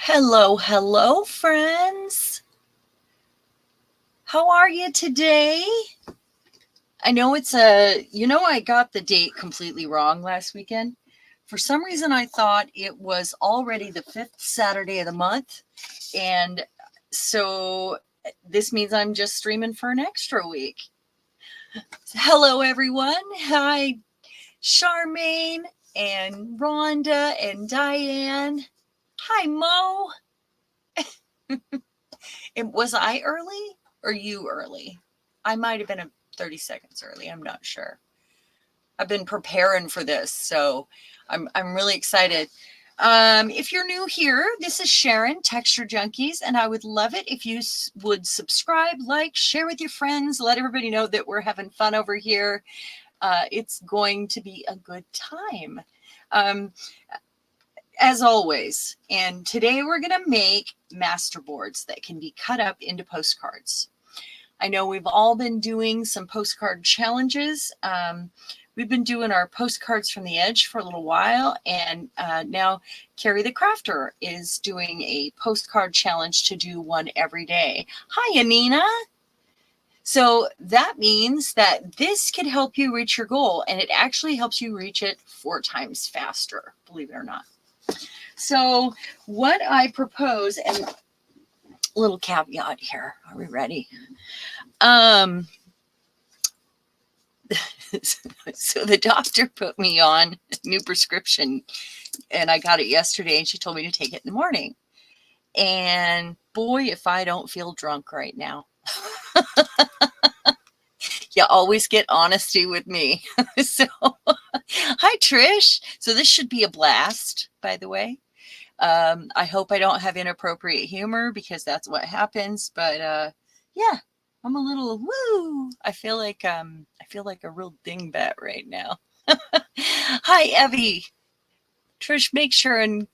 Hello, hello, friends. How are you today? I know I got the date completely wrong last weekend. For some reason, I thought it was already the 5th Saturday of the month. And so this means I'm just streaming for an extra week. Hello, everyone. Hi, Charmaine and Rhonda and Diane. Hi, Mo. Was I early or you early? I might have been 30 seconds early. I'm not sure. I've been preparing for this, so I'm really excited. If you're new here, this is Sharon, TextureJunkies, and I would love it if you would subscribe, like, share with your friends, let everybody know that we're having fun over here. It's going to be a good time. As always, and today we're going to make master boards that can be cut up into postcards. I know we've all been doing some postcard challenges. We've been doing our postcards from the edge for a little while, and now Carrie the Crafter is doing a postcard challenge to do one every day. Hi, Anina. So that means that this can help you reach your goal, and it actually helps you reach it 4 times faster, believe it or not. So what I propose, and a little caveat here, are we ready? So the doctor put me on a new prescription, and I got it yesterday, and she told me to take it in the morning. And boy, if I don't feel drunk right now. You always get honesty with me. So, hi, Trish. So this should be a blast, by the way. I hope I don't have inappropriate humor because that's what happens. But yeah, I'm a little woo. I feel like a real dingbat right now. Hi, Evie. Trish, make sure and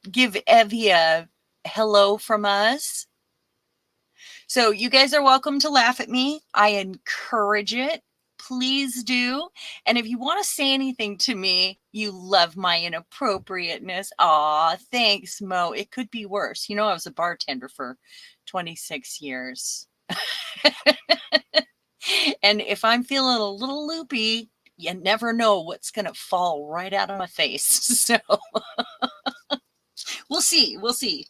give Evie a hello from us. So you guys are welcome to laugh at me. I encourage it. Please do. And if you want to say anything to me, you love my inappropriateness. Aw, thanks, Mo. It could be worse. You know, I was a bartender for 26 years. And if I'm feeling a little loopy, you never know what's going to fall right out of my face. So we'll see. We'll see.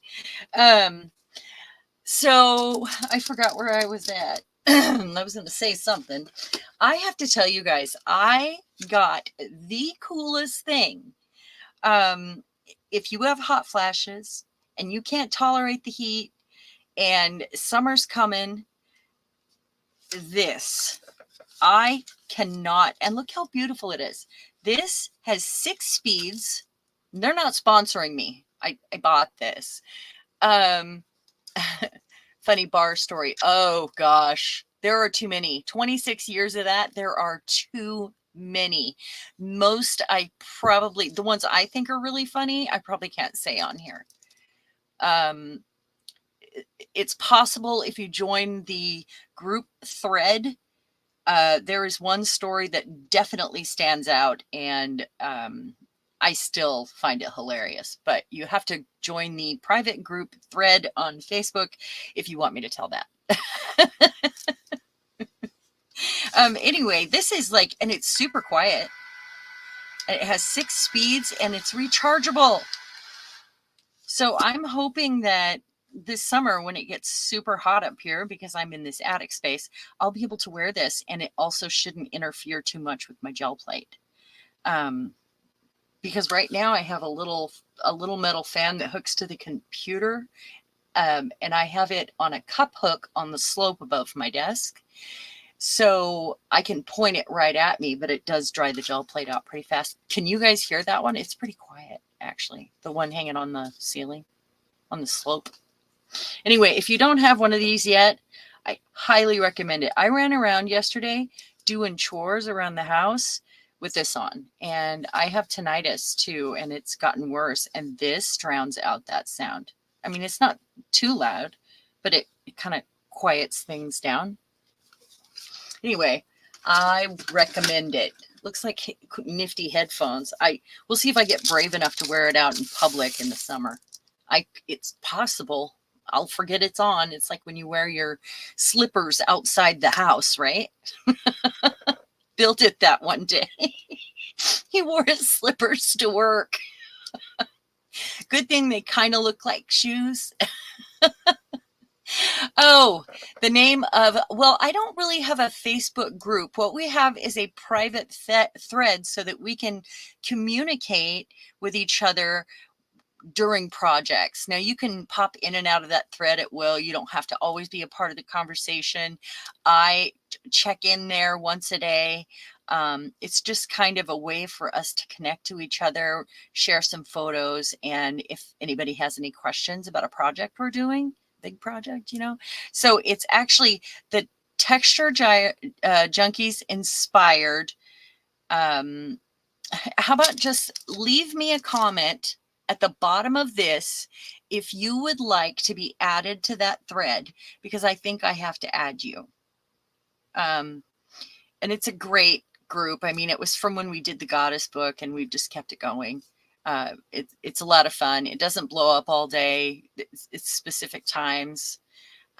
So I forgot where I was at. I was going to say something. I have to tell you guys, I got the coolest thing. If you have hot flashes and you can't tolerate the heat and summer's coming, this, I cannot, and look how beautiful it is. This has 6 speeds. They're not sponsoring me. I bought this. Funny bar story. Oh gosh, there are too many. 26 years of that. There are too many. Most the ones I think are really funny, I probably can't say on here. It's possible if you join the group thread. There is one story that definitely stands out, and I still find it hilarious, but you have to join the private group thread on Facebook if you want me to tell that. Anyway, this is like, and it's super quiet. And it has 6 speeds and it's rechargeable. So I'm hoping that this summer, when it gets super hot up here, because I'm in this attic space, I'll be able to wear this, and it also shouldn't interfere too much with my gel plate. Because right now I have a little metal fan that hooks to the computer, and I have it on a cup hook on the slope above my desk. So I can point it right at me, but it does dry the gel plate out pretty fast. Can you guys hear that one? It's pretty quiet, actually. The one hanging on the ceiling, on the slope. Anyway, if you don't have one of these yet, I highly recommend it. I ran around yesterday doing chores around the house with this on, and I have tinnitus too, and it's gotten worse, and this drowns out that sound. I mean, it's not too loud, but it kind of quiets things down. Anyway, I recommend it. Looks like nifty headphones. We'll see if I get brave enough to wear it out in public in the summer. It's possible I'll forget it's on. It's like when you wear your slippers outside the house, right? Bill did that one day. He wore his slippers to work. Good thing they kind of look like shoes. Oh, the name of, well, I don't really have a Facebook group. What we have is a private thread so that we can communicate with each other during projects. Now you can pop in and out of that thread at will. You don't have to always be a part of the conversation. I check in there once a day. It's just kind of a way for us to connect to each other, share some photos, and if anybody has any questions about a project we're doing, big project, you know. So it's actually the TextureJunkies inspired. How about just leave me a comment at the bottom of this if you would like to be added to that thread, because I think I have to add you. And it's a great group. I mean, it was from when we did the Goddess book, and we've just kept it going. It's a lot of fun. It doesn't blow up all day. It's specific times.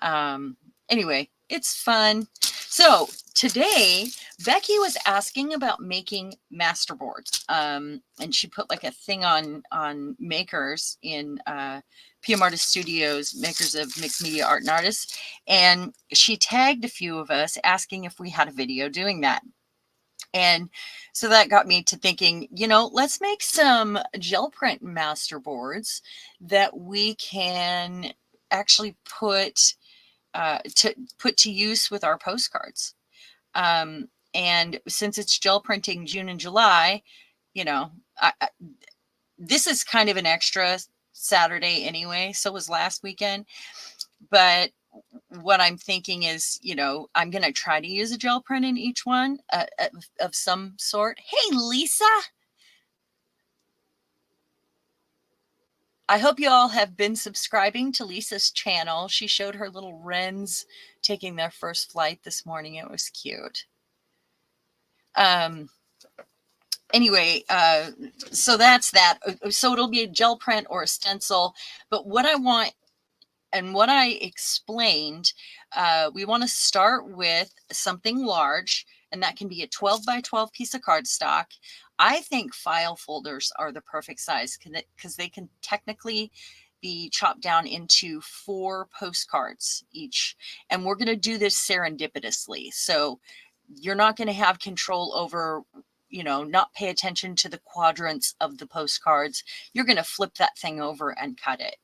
Anyway, it's fun. So today, Becky was asking about making masterboards. And she put like a thing on makers in PM Artist Studios, makers of mixed media art and artists. And she tagged a few of us asking if we had a video doing that. And so that got me to thinking, you know, let's make some gel print masterboards that we can actually put to use with our postcards. And since it's gel printing June and July, you know, this is kind of an extra Saturday anyway. So was last weekend. But what I'm thinking is, you know, I'm going to try to use a gel print in each one of some sort. Hey, Lisa. I hope you all have been subscribing to Lisa's channel. She showed her little wrens taking their first flight this morning. It was cute. Anyway, so that's that. So it'll be a gel print or a stencil. But what I want and what I explained, we want to start with something large, and that can be a 12 by 12 piece of cardstock. I think file folders are the perfect size because they can technically be chopped down into 4 postcards each. And we're going to do this serendipitously. So you're not going to have control over, you know, not pay attention to the quadrants of the postcards. You're going to flip that thing over and cut it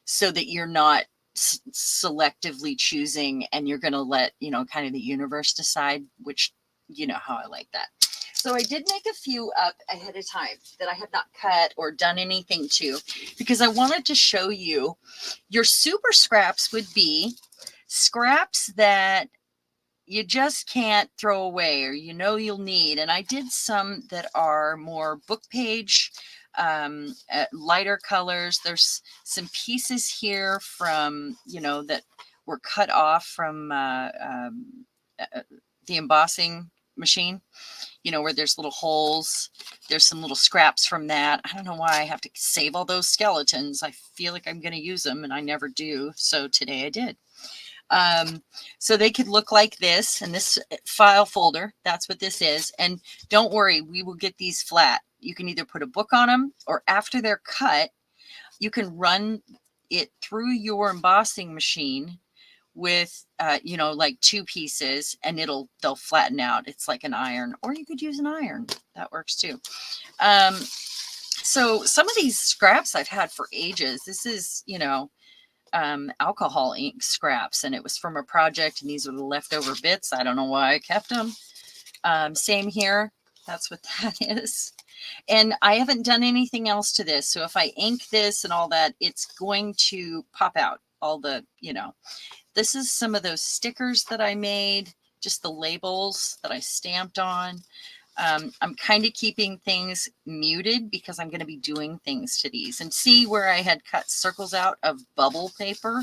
so that you're not selectively choosing, and you're going to let, you know, kind of the universe decide which, you know, how I like that. So I did make a few up ahead of time that I had not cut or done anything to, because I wanted to show you your super scraps would be scraps that you just can't throw away, or you know you'll need. And I did some that are more book page, lighter colors. There's some pieces here from, you know, that were cut off from the embossing machine, you know, where there's little holes. There's some little scraps from that. I don't know why I have to save all those skeletons. I feel like I'm going to use them, and I never do. So today I did. So they could look like this, and this file folder, that's what this is. And don't worry, we will get these flat. You can either put a book on them, or after they're cut, you can run it through your embossing machine with, you know, like 2 pieces, and they'll flatten out. It's like an iron, or you could use an iron. That works too. So some of these scraps I've had for ages. This is, you know, alcohol ink scraps, and it was from a project, and these are the leftover bits. I don't know why I kept them. Same here. That's what that is. And I haven't done anything else to this. So if I ink this and all that, it's going to pop out all the, you know. This is some of those stickers that I made, just the labels that I stamped on. I'm kind of keeping things muted because I'm going to be doing things to these. And see where I had cut circles out of bubble paper?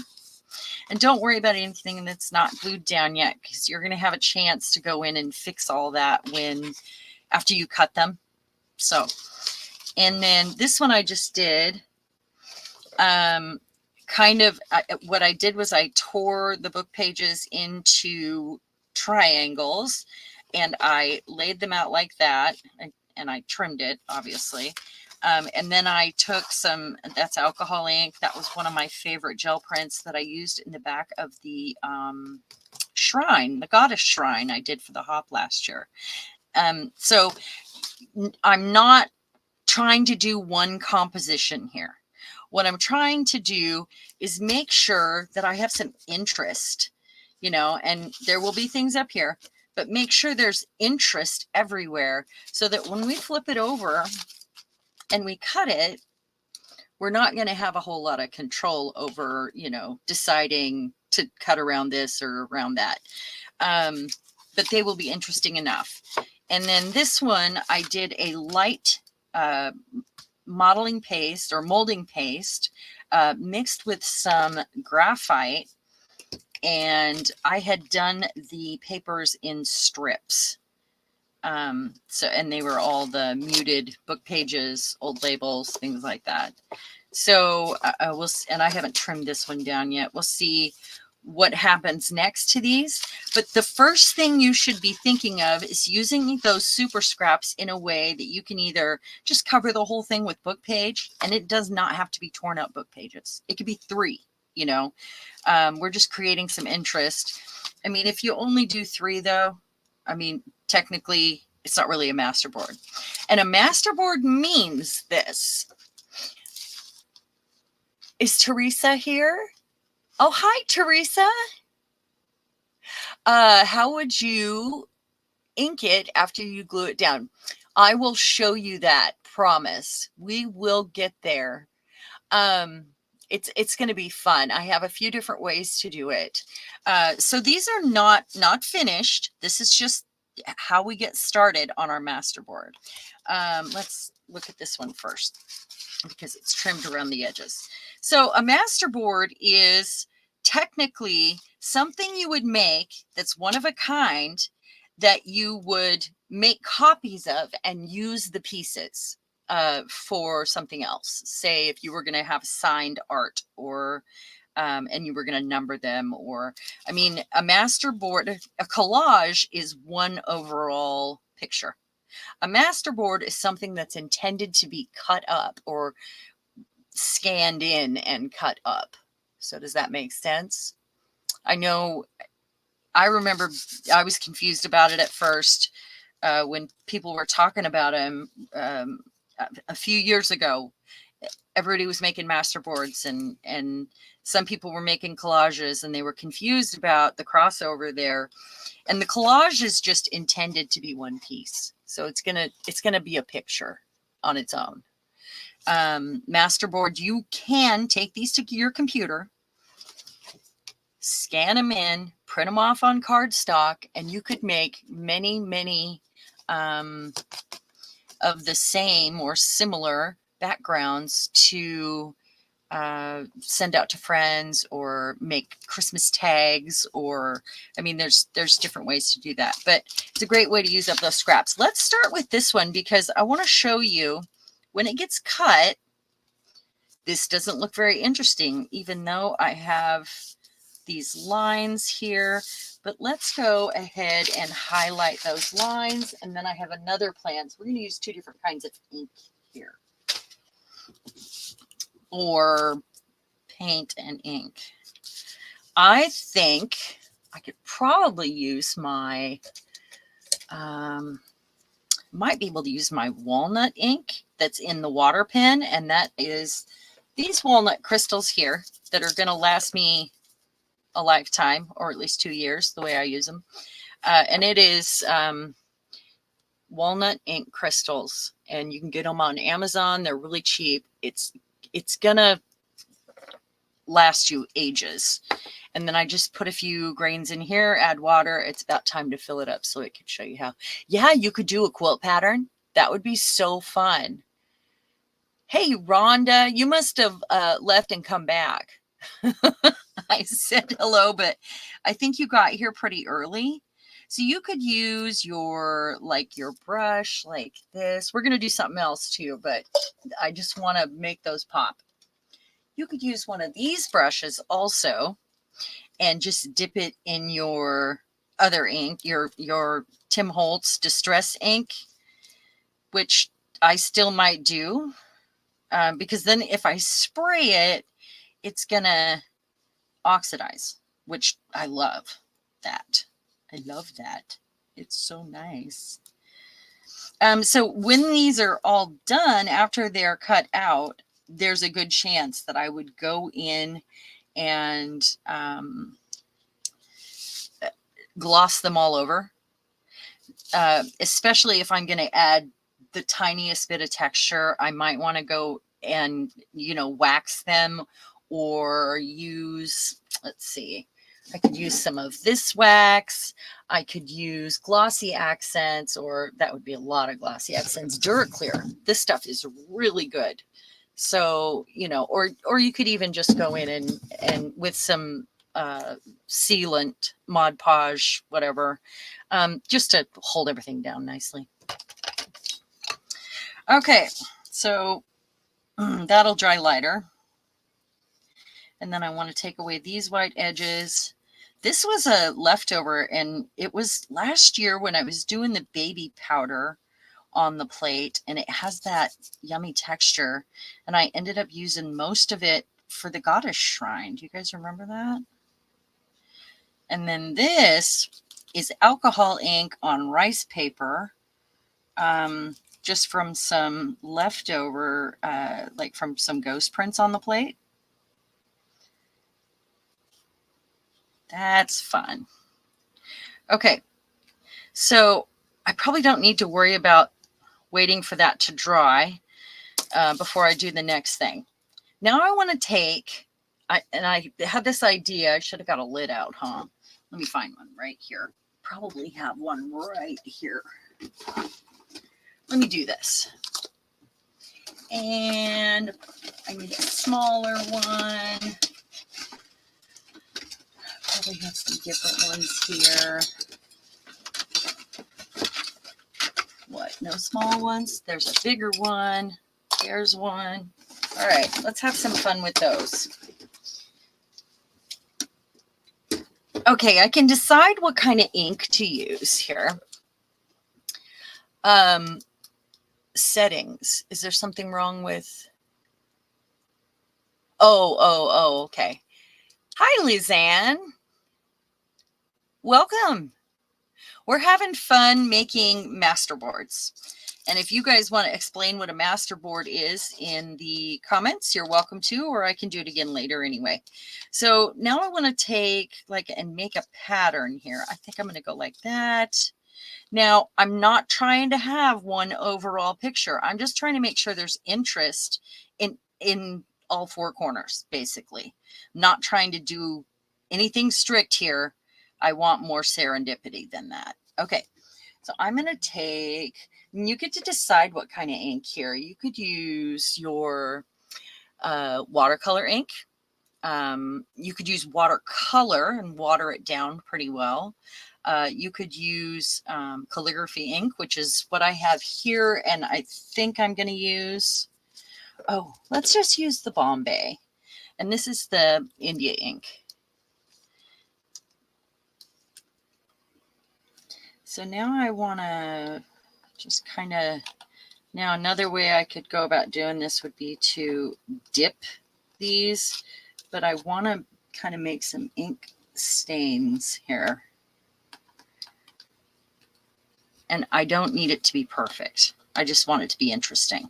And don't worry about anything that's not glued down yet, because you're going to have a chance to go in and fix all that after you cut them. So, and then this one I just did. kind of, what I did was I tore the book pages into triangles and I laid them out like that, and I trimmed it, obviously. And then I took some, that's alcohol ink. That was one of my favorite gel prints that I used in the back of the shrine, the goddess shrine I did for the hop last year. So I'm not trying to do one composition here. What I'm trying to do is make sure that I have some interest, you know, and there will be things up here, but make sure there's interest everywhere so that when we flip it over and we cut it, we're not going to have a whole lot of control over, you know, deciding to cut around this or around that. But they will be interesting enough. And then this one, I did a light modeling paste or molding paste mixed with some graphite. And I had done the papers in strips. And they were all the muted book pages, old labels, things like that. So and I haven't trimmed this one down yet. We'll see what happens next to these. But the first thing you should be thinking of is using those super scraps in a way that you can either just cover the whole thing with book page, and it does not have to be torn up book pages. It could be 3, you know. We're just creating some interest. I mean, if you only do 3 though, I mean, technically it's not really a masterboard. And a masterboard means this. Is Teresa here? Oh, hi, Teresa. How would you ink it after you glue it down? I will show you that, promise. We will get there. It's going to be fun. I have a few different ways to do it. So these are not finished. This is just how we get started on our masterboard. Let's look at this one first because it's trimmed around the edges. So a masterboard is technically something you would make that's one of a kind that you would make copies of and use the pieces for something else. Say if you were going to have signed art or and you were going to number them, or I mean, a masterboard, a collage is one overall picture. A masterboard is something that's intended to be cut up or scanned in and cut up. So does that make sense? I know, I remember I was confused about it at first when people were talking about them a few years ago. Everybody was making masterboards and some people were making collages, and they were confused about the crossover there. And the collage is just intended to be one piece. So it's gonna be a picture on its own. Masterboard, you can take these to your computer, scan them in, print them off on cardstock, and you could make many of the same or similar backgrounds to send out to friends or make Christmas tags, or I mean, there's different ways to do that, but it's a great way to use up those scraps. Let's start with this one because I want to show you when it gets cut. This doesn't look very interesting, even though I have these lines here, but let's go ahead and highlight those lines. And then I have another plan. So we're going to use 2 different kinds of ink here, or paint and ink. I think I could probably use my, might be able to use my walnut ink that's in the water pen. And that is these walnut crystals here that are going to last me a lifetime, or at least 2 years, the way I use them. And it is walnut ink crystals, and you can get them on Amazon. They're really cheap. It's gonna last you ages. And then I just put a few grains in here, add water. It's about time to fill it up so it could show you how. Yeah, you could do a quilt pattern. That would be so fun. Hey, Rhonda, you must have left and come back. I said hello, but I think you got here pretty early. So you could use your brush like this. We're going to do something else too, but I just want to make those pop. You could use one of these brushes also and just dip it in your other ink, your Tim Holtz Distress ink, which I still might do, because then if I spray it, it's gonna oxidize, which I love that. I love that. It's so nice. So when these are all done, after they're cut out, there's a good chance that I would go in and gloss them all over, especially if I'm going to add the tiniest bit of texture. I might want to go and, you know, wax them or use, let's see, I could use some of this wax. I could use glossy accents, or that would be a lot of glossy accents. Duraclear, this stuff is really good. So, you know, or you could even just go in and with some sealant, Mod Podge, whatever, just to hold everything down nicely. Okay, so that'll dry lighter. And then I want to take away these white edges. This was a leftover, and it was last year when I was doing the baby powder on the plate, and it has that yummy texture. And I ended up using most of it for the goddess shrine. Do you guys remember that? And then this is alcohol ink on rice paper, just from some leftover, like from some ghost prints on the plate. That's fun. Okay, so I probably don't need to worry about waiting for that to dry before I do the next thing. Now I want to take, and I had this idea, I should have got a lid out, huh? Let me find one right here. Probably have one right here. Let me do this. And I need a smaller one. Probably have some different ones here. What, no small ones? There's a bigger one. There's one. All right, let's have some fun with those. Okay, I can decide what kind of ink to use here. Settings. Is there something wrong with? Oh, okay. Hi, Lizanne. Welcome. We're having fun making masterboards. And if you guys want to explain what a masterboard is in the comments, you're welcome to, or I can do it again later anyway. So now I want to take and make a pattern here. I think I'm going to go like that. Now, I'm not trying to have one overall picture. I'm just trying to make sure there's interest in all four corners, basically. I'm not trying to do anything strict here. I want more serendipity than that. Okay, so I'm going to take, and you get to decide what kind of ink here. You could use your watercolor ink. You could use watercolor and water it down pretty well. You could use calligraphy ink, which is what I have here, and I think I'm going to use, let's just use the Bombay. And this is the India ink. So now I want to just kind of, now another way I could go about doing this would be to dip these, but I want to kind of make some ink stains here. And I don't need it to be perfect. I just want it to be interesting.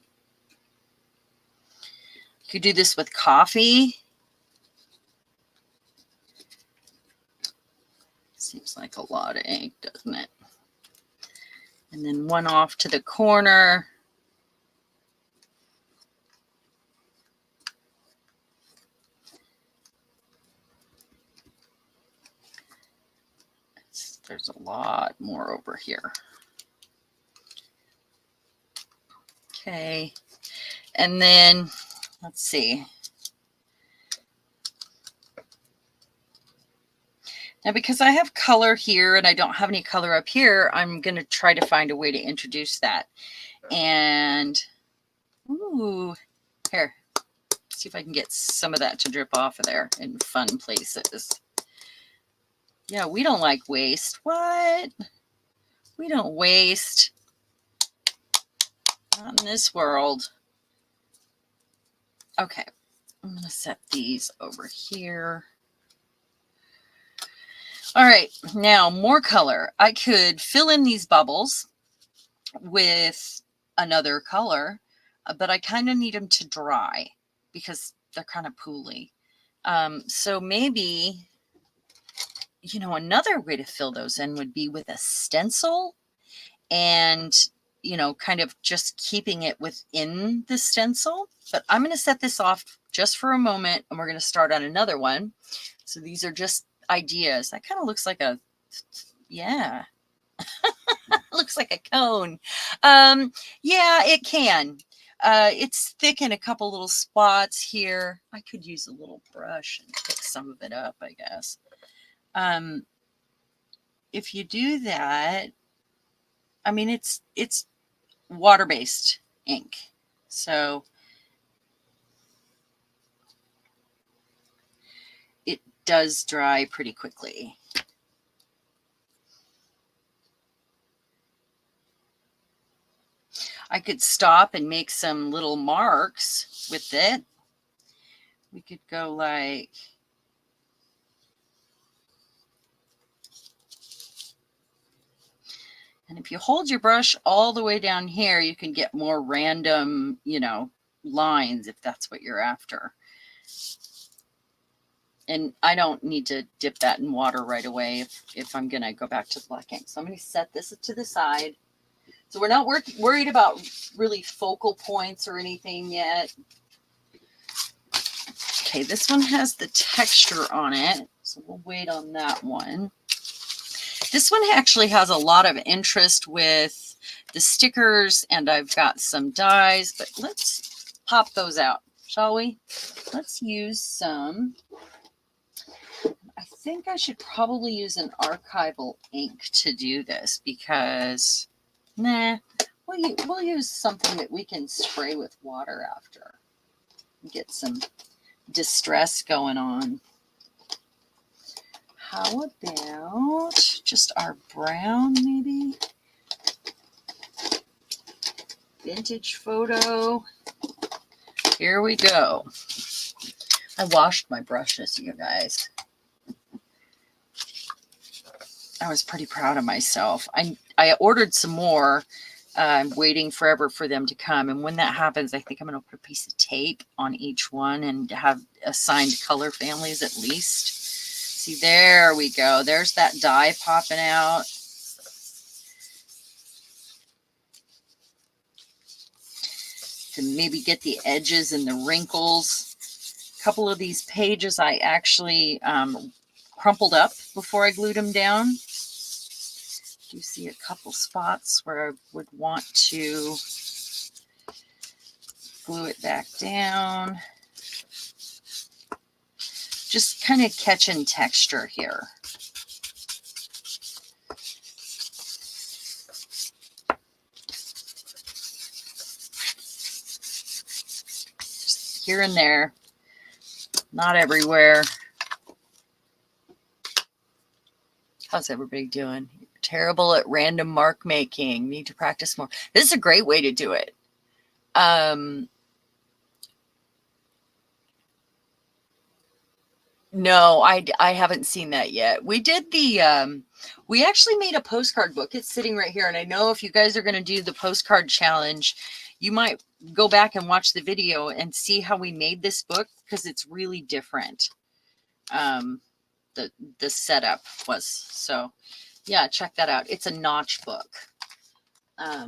You could do this with coffee. Seems like a lot of ink, doesn't it? And then one off to the corner. There's a lot more over here. Okay, and then let's see. Now, because I have color here and I don't have any color up here, I'm going to try to find a way to introduce that. And, ooh, here. See if I can get some of that to drip off of there in fun places. Yeah, we don't like waste. What? We don't waste. Not in this world. Okay, I'm going to set these over here. All right, now more color. I could fill in these bubbles with another color, but I kind of need them to dry because they're kind of pooly. So maybe, you know, another way to fill those in would be with a stencil and, you know, kind of just keeping it within the stencil. But I'm going to set this off just for a moment and we're going to start on another one. So these are just ideas. That kind of looks like a, yeah, looks like a cone. Yeah, it can. It's thick in a couple little spots here. I could use a little brush and pick some of it up, I guess. If you do that, I mean, it's water-based ink. So it does dry pretty quickly. I could stop and make some little marks with it. We could go like, and if you hold your brush all the way down here, you can get more random, you know, lines if that's what you're after. And I don't need to dip that in water right away if I'm going to go back to the black ink. So I'm going to set this to the side. So we're not worried about really focal points or anything yet. Okay, this one has the texture on it, so we'll wait on that one. This one actually has a lot of interest with the stickers, and I've got some dies, but let's pop those out, shall we? Let's use some. I think I should probably use an archival ink to do this because, nah, we'll use something that we can spray with water after. Get some distress going on. How about just our brown, maybe? Vintage photo. Here we go. I washed my brushes, you guys. I was pretty proud of myself. I ordered some more. I'm waiting forever for them to come. And when that happens, I think I'm going to put a piece of tape on each one and have assigned color families at least. See, there we go. There's that die popping out. To maybe get the edges and the wrinkles. A couple of these pages I actually crumpled up before I glued them down. You see a couple spots where I would want to glue it back down. Just kind of catching texture here. Just here and there, not everywhere. How's everybody doing? You're terrible at random mark making. Need to practice more. This is a great way to do it. No, I haven't seen that yet. We did the, we actually made a postcard book. It's sitting right here. And I know if you guys are going to do the postcard challenge, you might go back and watch the video and see how we made this book because it's really different. The setup was, so yeah, check that out. It's a notch book. I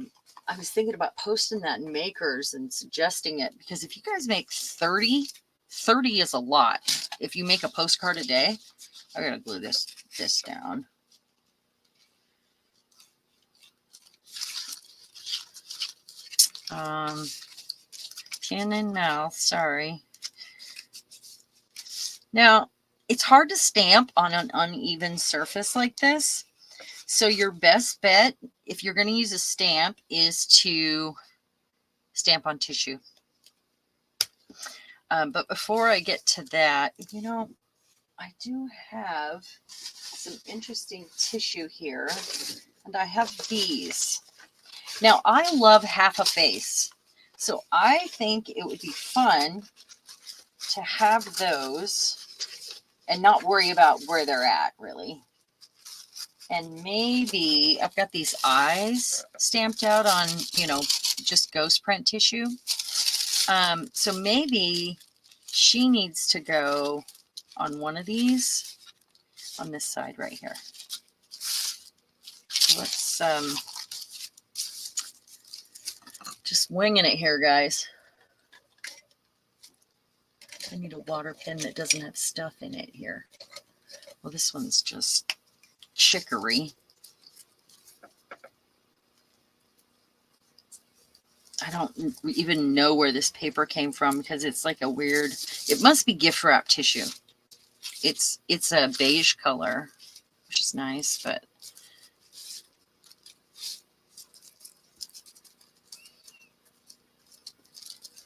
was thinking about posting that in Makers and suggesting it because if you guys make 30 is a lot. If you make a postcard a day, I gotta glue this down. Chin and mouth, sorry. Now, it's hard to stamp on an uneven surface like this. So your best bet, if you're going to use a stamp, is to stamp on tissue. But before I get to that, you know, I do have some interesting tissue here, and I have these. Now, I love half a face, so I think it would be fun to have those and not worry about where they're at, really. And maybe I've got these eyes stamped out on, you know, just ghost print tissue. So maybe she needs to go on one of these on this side right here. Let's just winging it here, guys. I need a water pen that doesn't have stuff in it here. Well, this one's just chicory. I don't even know where this paper came from because it's like a weird, it must be gift wrap tissue. It's a beige color, which is nice, but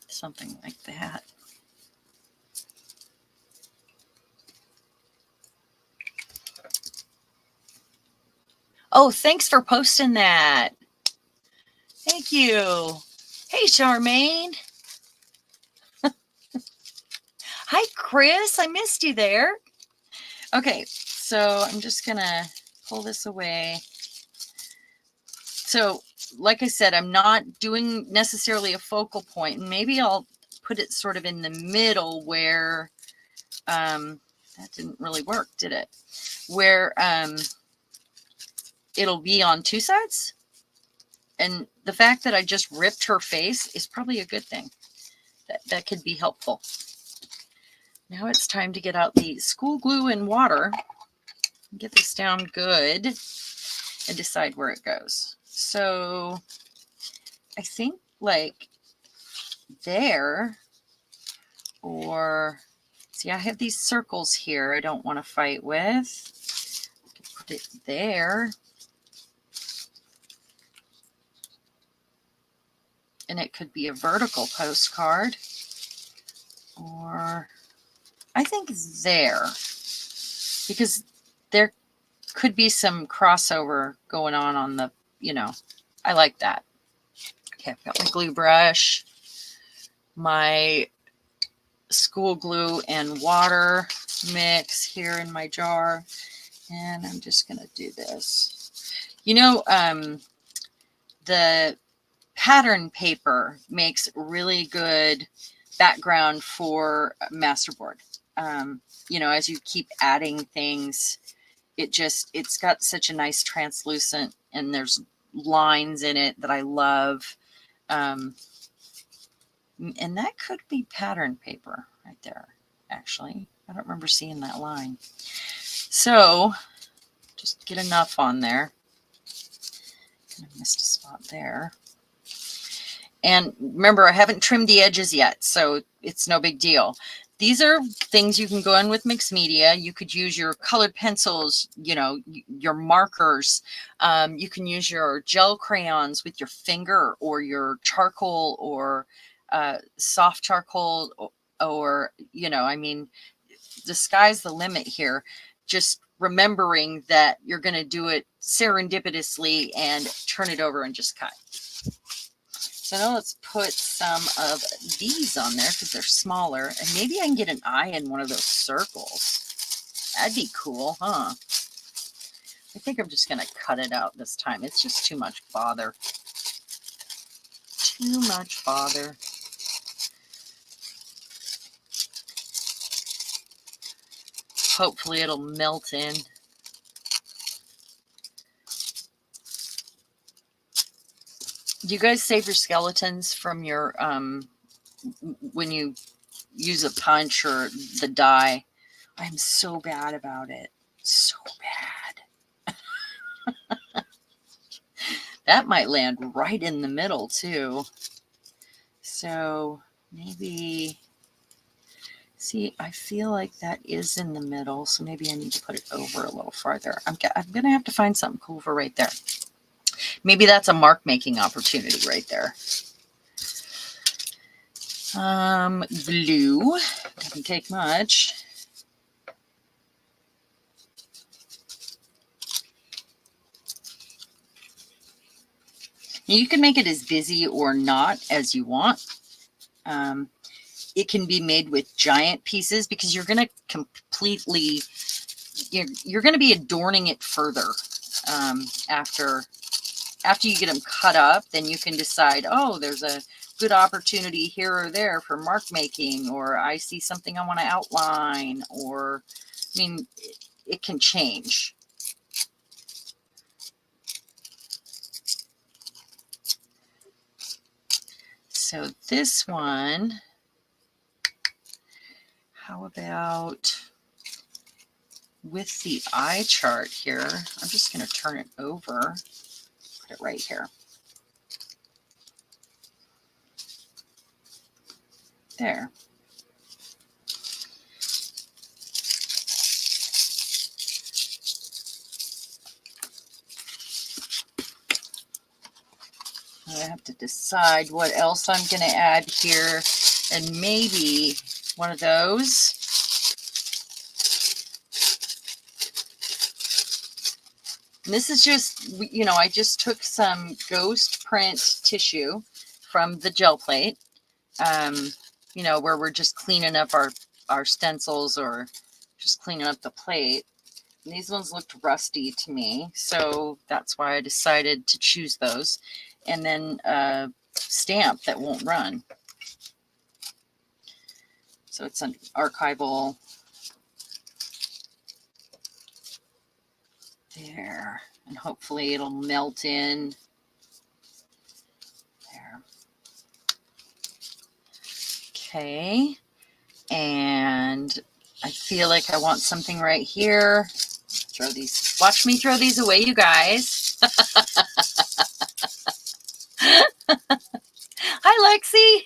something like that. Oh, thanks for posting that. Thank you. Hey, Charmaine. Hi, Chris. I missed you there. Okay, so I'm just going to pull this away. So, like I said, I'm not doing necessarily a focal point. And maybe I'll put it sort of in the middle where, that didn't really work, did it? Where it'll be on two sides. And the fact that I just ripped her face is probably a good thing. That could be helpful. Now it's time to get out the school glue and water, get this down good, and decide where it goes. So I think like there, or see, I have these circles here I don't want to fight with. I can put it there. And it could be a vertical postcard, or I think there, because there could be some crossover going on the, you know, I like that. Okay, I've got my glue brush, my school glue and water mix here in my jar, and I'm just going to do this. You know, the pattern paper makes really good background for masterboard. You know, as you keep adding things, it's got such a nice translucent, and there's lines in it that I love. And that could be pattern paper right there, actually. I don't remember seeing that line. So just get enough on there. I missed a spot there. And remember, I haven't trimmed the edges yet, so it's no big deal. These are things you can go in with mixed media. You could use your colored pencils, you know, your markers. You can use your gel crayons with your finger, or your charcoal, or soft charcoal, or, you know, I mean, the sky's the limit here. Just remembering that you're going to do it serendipitously and turn it over and just cut. So now let's put some of these on there because they're smaller. And maybe I can get an eye in one of those circles. That'd be cool, huh? I think I'm just going to cut it out this time. It's just too much bother. Too much bother. Hopefully it'll melt in. Do you guys save your skeletons from your, when you use a punch or the die? I'm so bad about it. So bad. That might land right in the middle too. So maybe, see, I feel like that is in the middle. So maybe I need to put it over a little farther. I'm going to have to find something cool for right there. Maybe that's a mark making opportunity right there. Glue, doesn't take much. You can make it as busy or not as you want. It can be made with giant pieces because you're going to completely, you're going to be adorning it further after you get them cut up. Then you can decide, oh, there's a good opportunity here or there for mark making, or I see something I want to outline, or I mean, it can change. So this one, how about with the eye chart here? I'm just going to turn it over, put it right here. There. I have to decide what else I'm going to add here, and maybe one of those. And this is just, you know, I just took some ghost print tissue from the gel plate, you know, where we're just cleaning up our stencils or just cleaning up the plate. And these ones looked rusty to me, so that's why I decided to choose those. And then a stamp that won't run. So it's an archival. There. And hopefully it'll melt in. There. Okay. And I feel like I want something right here. Throw these. Watch me throw these away, you guys. Hi, Lexi.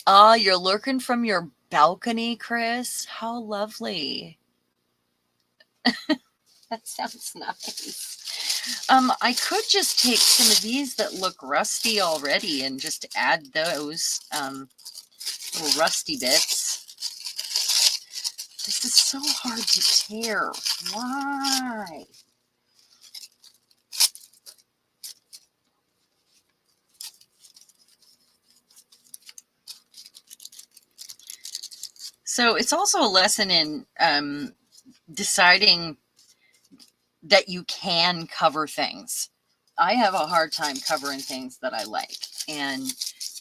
Ah, you're lurking from your balcony, Chris. How lovely. That sounds nice. I could just take some of these that look rusty already and just add those little rusty bits. This is so hard to tear. Why? So it's also a lesson in deciding that you can cover things. I have a hard time covering things that I like,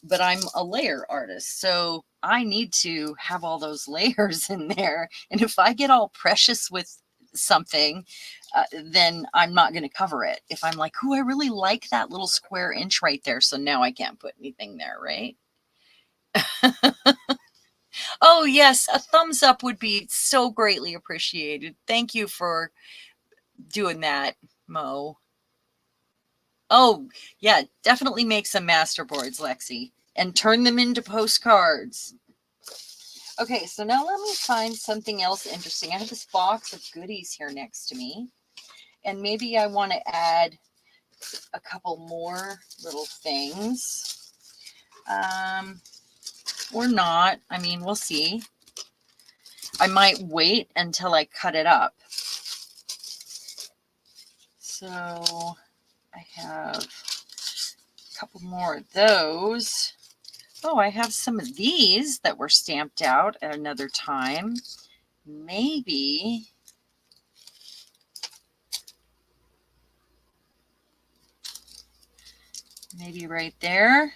but I'm a layer artist, so I need to have all those layers in there. And if I get all precious with something, then I'm not going to cover it. If I'm like, oh, I really like that little square inch right there, so now I can't put anything there, right? Oh, yes, a thumbs up would be so greatly appreciated. Thank you for doing that, Mo. Oh, yeah, definitely make some masterboards, Lexi, and turn them into postcards. Okay, so now let me find something else interesting. I have this box of goodies here next to me, and maybe I want to add a couple more little things. Or not. I mean, we'll see. I might wait until I cut it up. So I have a couple more of those. Oh, I have some of these that were stamped out at another time. Maybe right there.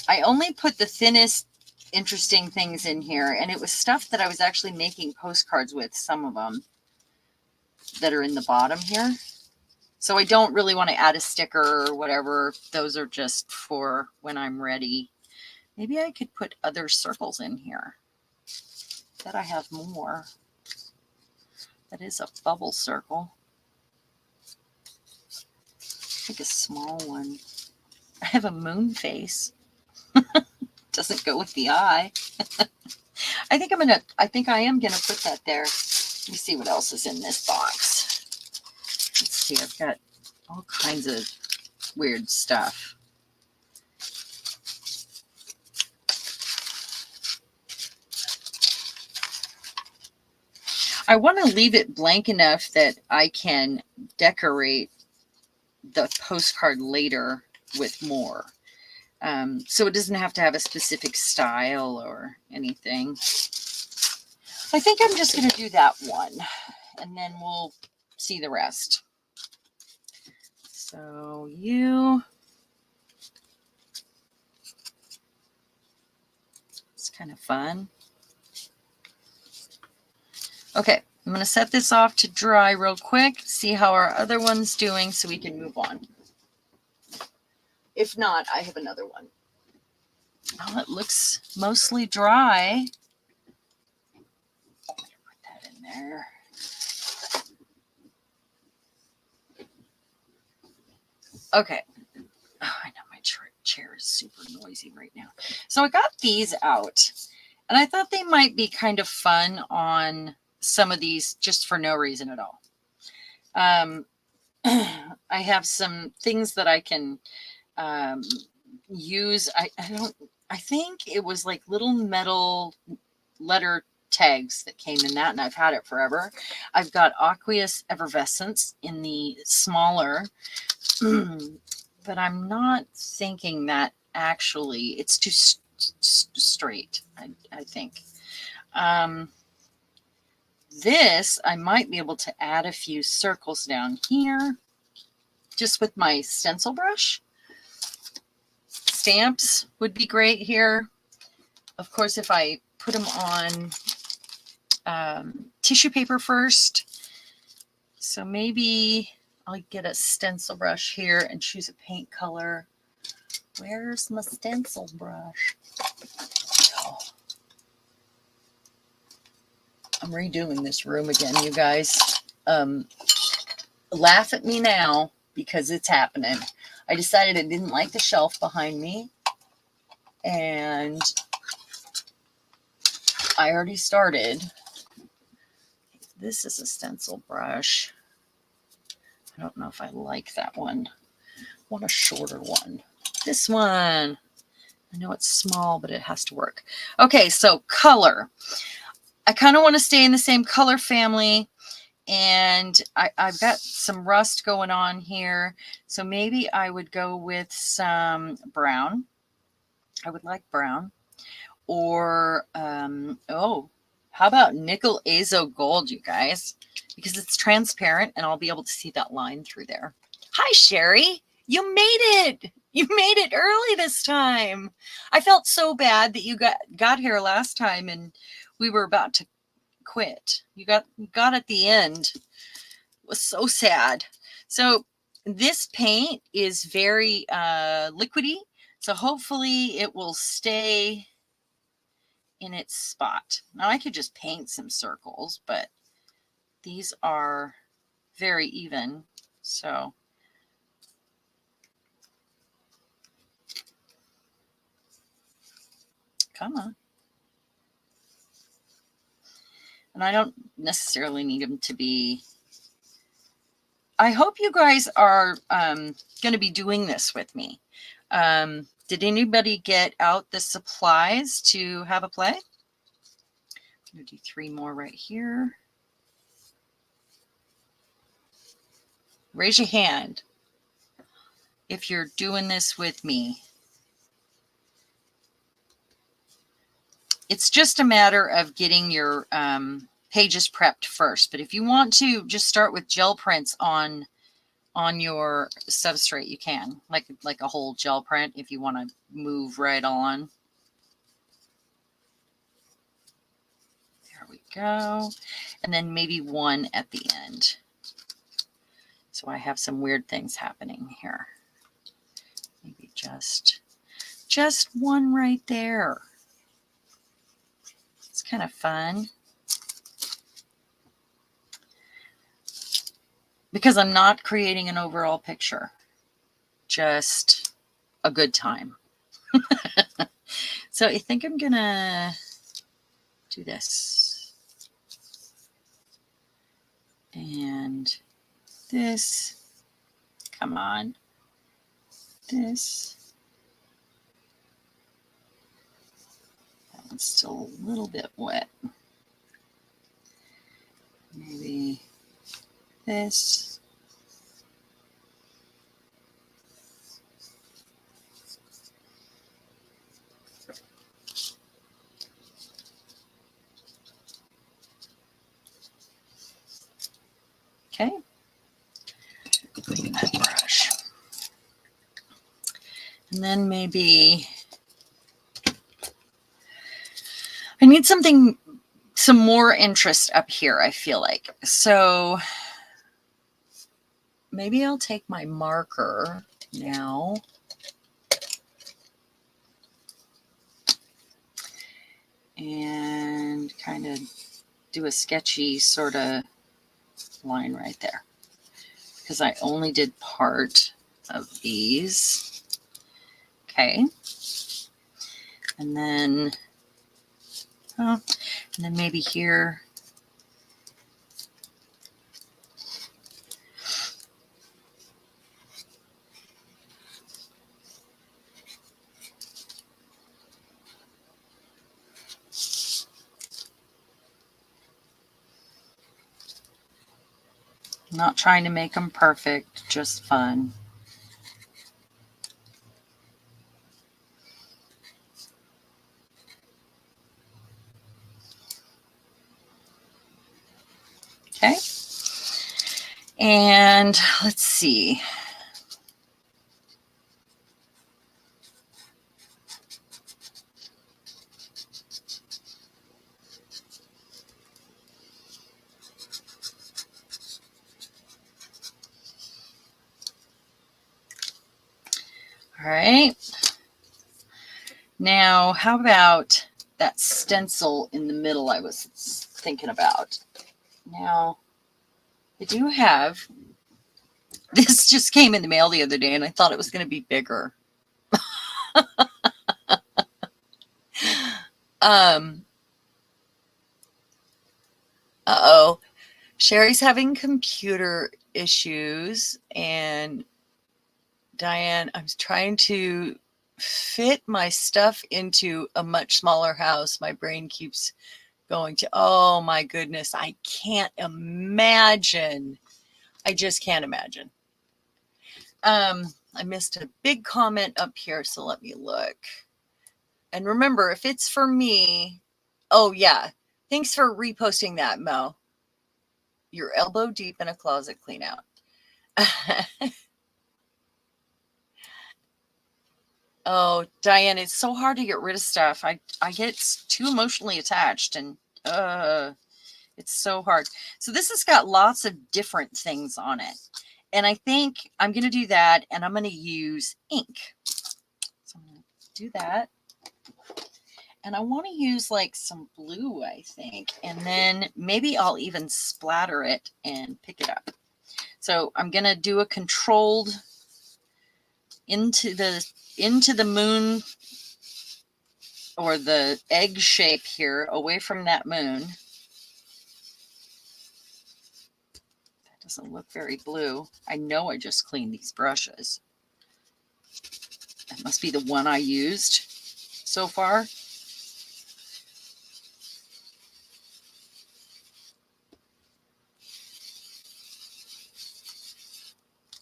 I only put the thinnest interesting things in here, and it was stuff that I was actually making postcards with, some of them that are in the bottom here. So I don't really want to add a sticker or whatever. Those are just for when I'm ready. Maybe I could put other circles in here. Bet I have more. That is a bubble circle. I think a small one. I have a moon face. Doesn't go with the eye. I think I am gonna put that there. Let me see what else is in this box. see, I've got all kinds of weird stuff. I want to leave it blank enough that I can decorate the postcard later with more. So it doesn't have to have a specific style or anything. I think I'm just going to do that one, and then we'll see the rest. So it's kind of fun. Okay, I'm going to set this off to dry real quick, see how our other one's doing so we can move on. If not, I have another one. Oh, it looks mostly dry. Put that in there. Okay. Oh, I know my chair is super noisy right now. So I got these out, and I thought they might be kind of fun on some of these just for no reason at all. I have some things that I can use. I think it was like little metal letter tags that came in that, and I've had it forever. I've got aqueous effervescence in the smaller, but I'm not thinking that actually it's too straight, I think. This, I might be able to add a few circles down here just with my stencil brush. Stamps would be great here. Of course, if I put them on tissue paper first. So maybe I'll get a stencil brush here and choose a paint color. Where's my stencil brush? Oh. I'm redoing this room again, you guys. Laugh at me now because it's happening. I decided I didn't like the shelf behind me, and I already started. This is a stencil brush. I don't know if I like that one. I want a shorter one. This one. I know it's small, but it has to work. Okay, so color. I kind of want to stay in the same color family, and I've got some rust going on here. So maybe I would go with some brown. I would like brown. Or, oh, how about nickel azo gold, you guys? Because it's transparent and I'll be able to see that line through there. Hi, Sherry. You made it. You made it early this time. I felt so bad that you got here last time and we were about to quit. You got at the end. It was so sad. So this paint is very liquidy. So hopefully it will stay in its spot. Now I could just paint some circles, but these are very even. So come on. And I don't necessarily need them to be. I hope you guys are going to be doing this with me. Did anybody get out the supplies to have a play? I'm going to do 3 more right here. Raise your hand if you're doing this with me. It's just a matter of getting your pages prepped first. But if you want to just start with gel prints on your substrate, you can. Like a whole gel print if you want to move right on. There we go. And then maybe one at the end. So I have some weird things happening here. Maybe just one right there. It's kind of fun. Because I'm not creating an overall picture. Just a good time. So I think I'm going to do this. And this, come on, this, that one's still a little bit wet. Maybe this. Okay. Clean that brush. And then maybe I need some more interest up here, I feel like. So maybe I'll take my marker now and kind of do a sketchy sort of line right there, because I only did part of these. Okay. And then maybe here. I'm not trying to make them perfect, just fun. Okay. And let's see. All right. Now, how about that stencil in the middle I was thinking about? Now, I do have, this just came in the mail the other day and I thought it was going to be bigger. Uh-oh. Sherry's having computer issues, and Diane, I'm trying to fit my stuff into a much smaller house. My brain keeps going to, oh my goodness, I can't imagine. I just can't imagine. I missed a big comment up here, so let me look. And remember, if it's for me, oh yeah, thanks for reposting that, Mo. Your elbow deep in a closet clean out. Oh, Diane, it's so hard to get rid of stuff. I get too emotionally attached, and it's so hard. So this has got lots of different things on it. And I think I'm going to do that, and I'm going to use ink. So I'm going to do that. And I want to use like some blue, I think. And then maybe I'll even splatter it and pick it up. So I'm going to do a controlled into the moon, or the egg shape here, away from that moon. That doesn't look very blue. I know I just cleaned these brushes. That must be the one I used so far.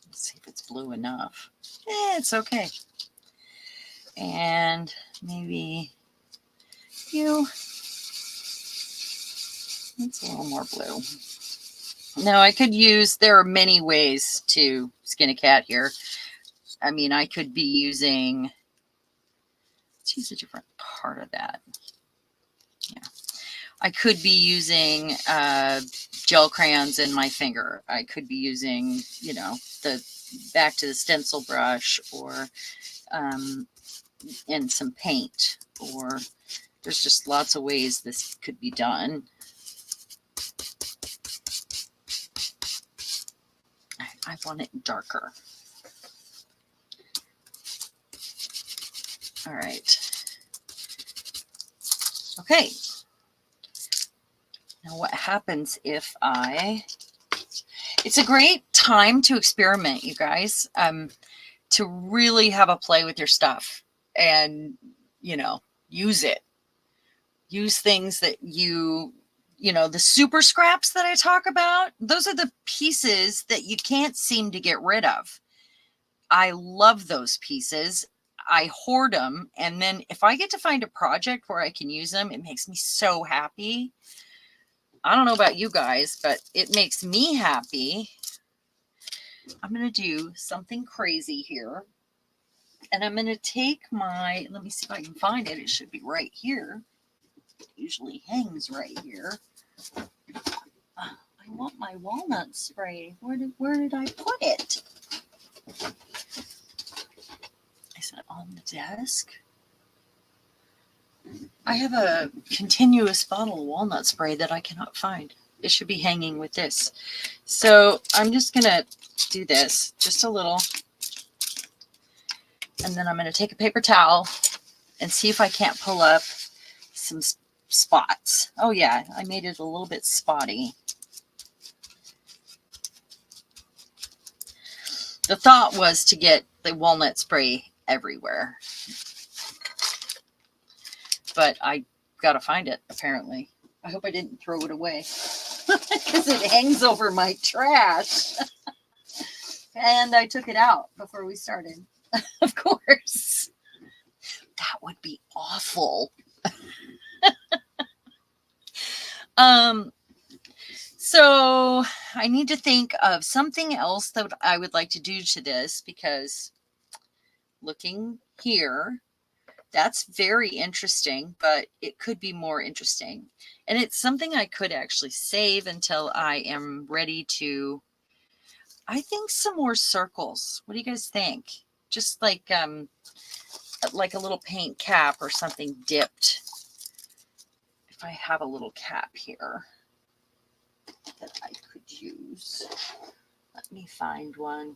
Let's see if it's blue enough. It's okay. And maybe you. It's a little more blue. Now I could use, there are many ways to skin a cat here. I mean, I could be using, let's use a different part of that. Yeah. I could be using gel crayons in my finger. I could be using, you know, back to the stencil brush, or and some paint, or there's just lots of ways this could be done. I want it darker. All right. Okay. Now what happens if it's a great time to experiment, you guys, to really have a play with your stuff and, you know, use it. Use things that you know, the super scraps that I talk about, those are the pieces that you can't seem to get rid of. I love those pieces. I hoard them. And then if I get to find a project where I can use them, it makes me so happy. I don't know about you guys, but it makes me happy. I'm going to do something crazy here. And I'm going to take my, let me see if I can find it. It should be right here. It usually hangs right here. I want my walnut spray. Where did I put it? Is it on the desk? I have a continuous bottle of walnut spray that I cannot find. It should be hanging with this. So I'm just going to do this just a little. And then I'm going to take a paper towel and see if I can't pull up some spots. Oh yeah, I made it a little bit spotty. The thought was to get the walnut spray everywhere. But I got to find it, apparently. I hope I didn't throw it away because it hangs over my trash. And I took it out before we started, of course. That would be awful. So I need to think of something else that I would like to do to this, because looking here, that's very interesting, but it could be more interesting. And it's something I could actually save until I am ready to, I think, some more circles. What do you guys think? Just like a little paint cap or something dipped. If I have a little cap here that I could use. Let me find one.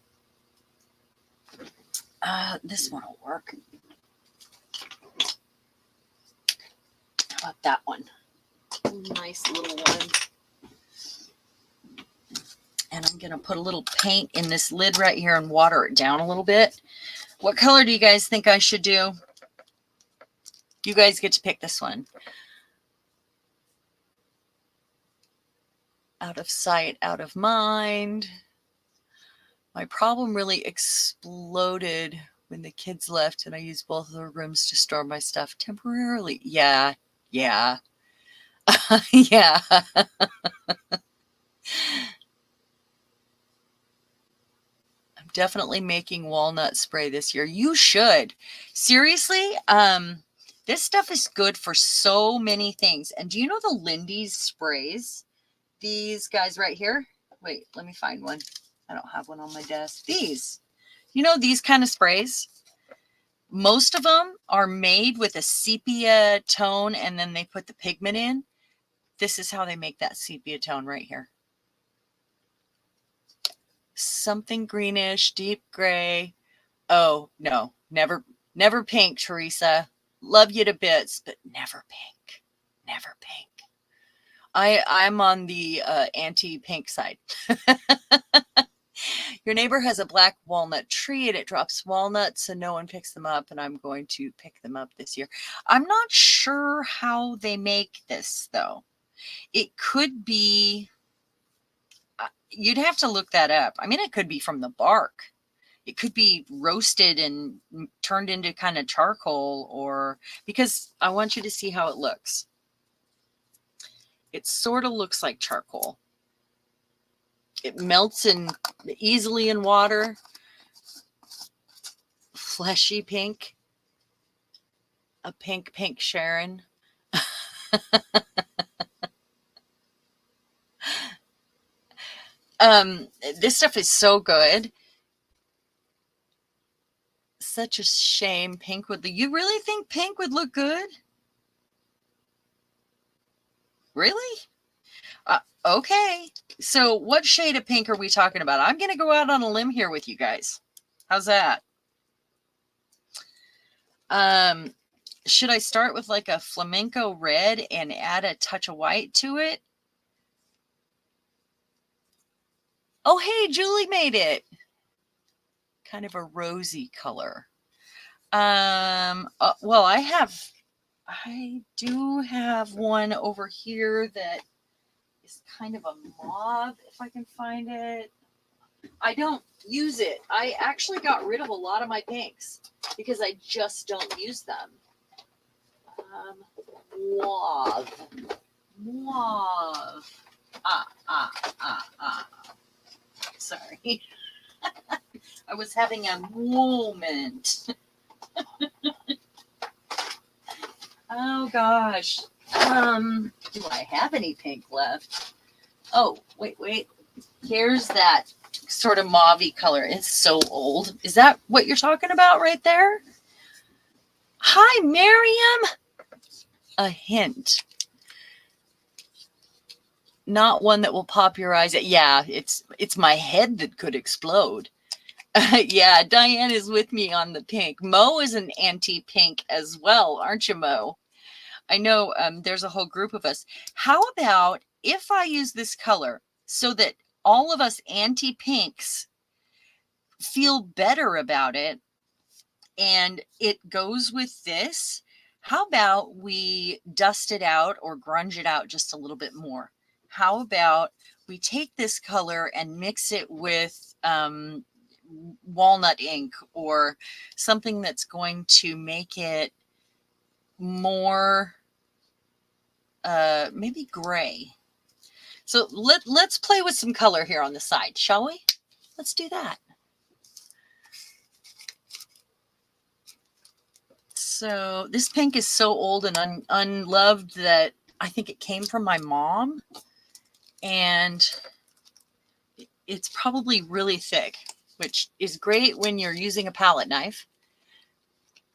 This one will work. How about that one? Nice little one. And I'm going to put a little paint in this lid right here and water it down a little bit. What color do you guys think I should do? You guys get to pick this one. Out of sight, out of mind. My problem really exploded when the kids left and I used both of their rooms to store my stuff temporarily. Yeah. Yeah. Yeah. I'm definitely making walnut spray this year. You should. Seriously, this stuff is good for so many things. And do you know the Lindy's sprays? These guys right here. Wait, let me find one. I don't have one on my desk. These. You know these kind of sprays? Most of them are made with a sepia tone and then they put the pigment in. This is how they make that sepia tone right here. Something greenish, deep gray. Oh, no. Never pink, Teresa. Love you to bits, but never pink. Never pink. I'm on the anti-pink side. Your neighbor has a black walnut tree and it drops walnuts so no one picks them up, and I'm going to pick them up this year. I'm not sure how they make this, though. It could be, you'd have to look that up. I mean, it could be from the bark. It could be roasted and turned into kind of charcoal, or because I want you to see how it looks. It sort of looks like charcoal. It melts in easily in water. Fleshy pink. A pink Sharon. This stuff is so good. Such a shame pink would. You really think pink would look good? Really? Okay. So what shade of pink are we talking about? I'm going to go out on a limb here with you guys. How's that? Should I start with like a flamenco red and add a touch of white to it? Oh, hey, Julie made it. Kind of a rosy color. Well, I do have one over here that is kind of a mauve, if I can find it. I don't use it. I actually got rid of a lot of my pinks because I just don't use them. Mauve. Mauve. Sorry. I was having a moment. Oh gosh. Do I have any pink left? Oh, wait. Here's that sort of mauve-y color. It's so old. Is that what you're talking about right there? Hi, Miriam. A hint. Not one that will pop your eyes. Yeah, it's my head that could explode. Yeah, Diane is with me on the pink. Mo is an anti-pink as well, aren't you, Mo? I know there's a whole group of us. How about if I use this color so that all of us anti-pinks feel better about it and it goes with this? How about we dust it out or grunge it out just a little bit more? How about we take this color and mix it with walnut ink or something that's going to make it more maybe gray. So let's play with some color here on the side, shall we? Let's do that. So this pink is so old and unloved that I think it came from my mom, and it's probably really thick, which is great when you're using a palette knife.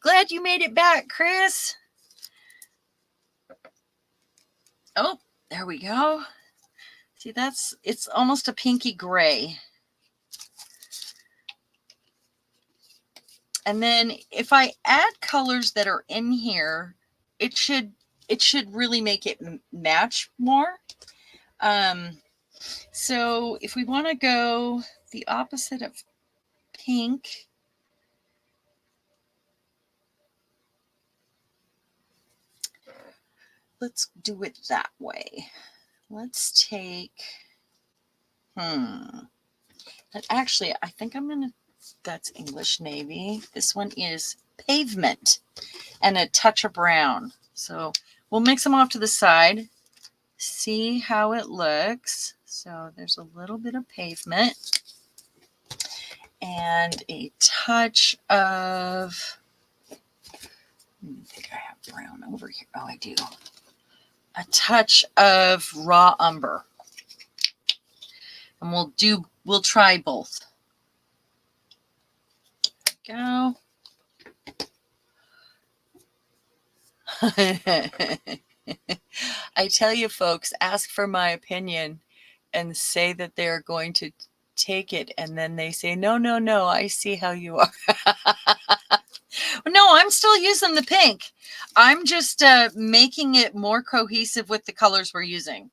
Glad you made it back, Chris. Oh, there we go. See, it's almost a pinky gray. And then if I add colors that are in here, it should really make it match more. So if we want to go the opposite of pink, let's do it that way. Let's take, actually, I think I'm going to, that's English Navy. This one is Pavement and a touch of brown. So we'll mix them off to the side, see how it looks. So there's a little bit of Pavement and a touch of, I think I have brown over here. Oh, I do. A touch of raw umber. And we'll try both. Go. I tell you, folks, ask for my opinion and say that they're going to take it, and then they say, no, I see how you are. No, I'm still using the pink. I'm just making it more cohesive with the colors we're using.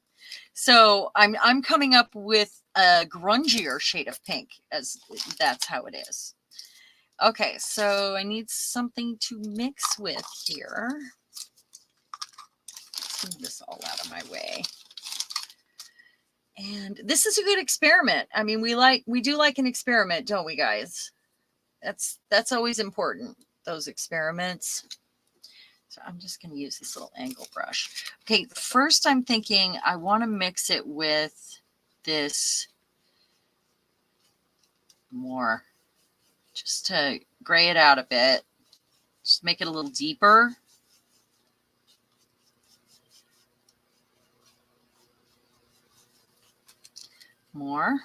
So I'm coming up with a grungier shade of pink, as that's how it is. Okay, so I need something to mix with here. Move this all out of my way. And this is a good experiment. I mean, we do like an experiment, don't we, guys? That's always important, those experiments. So I'm just going to use this little angle brush. Okay, first I'm thinking I want to mix it with this more, just to gray it out a bit. Just make it a little deeper. More.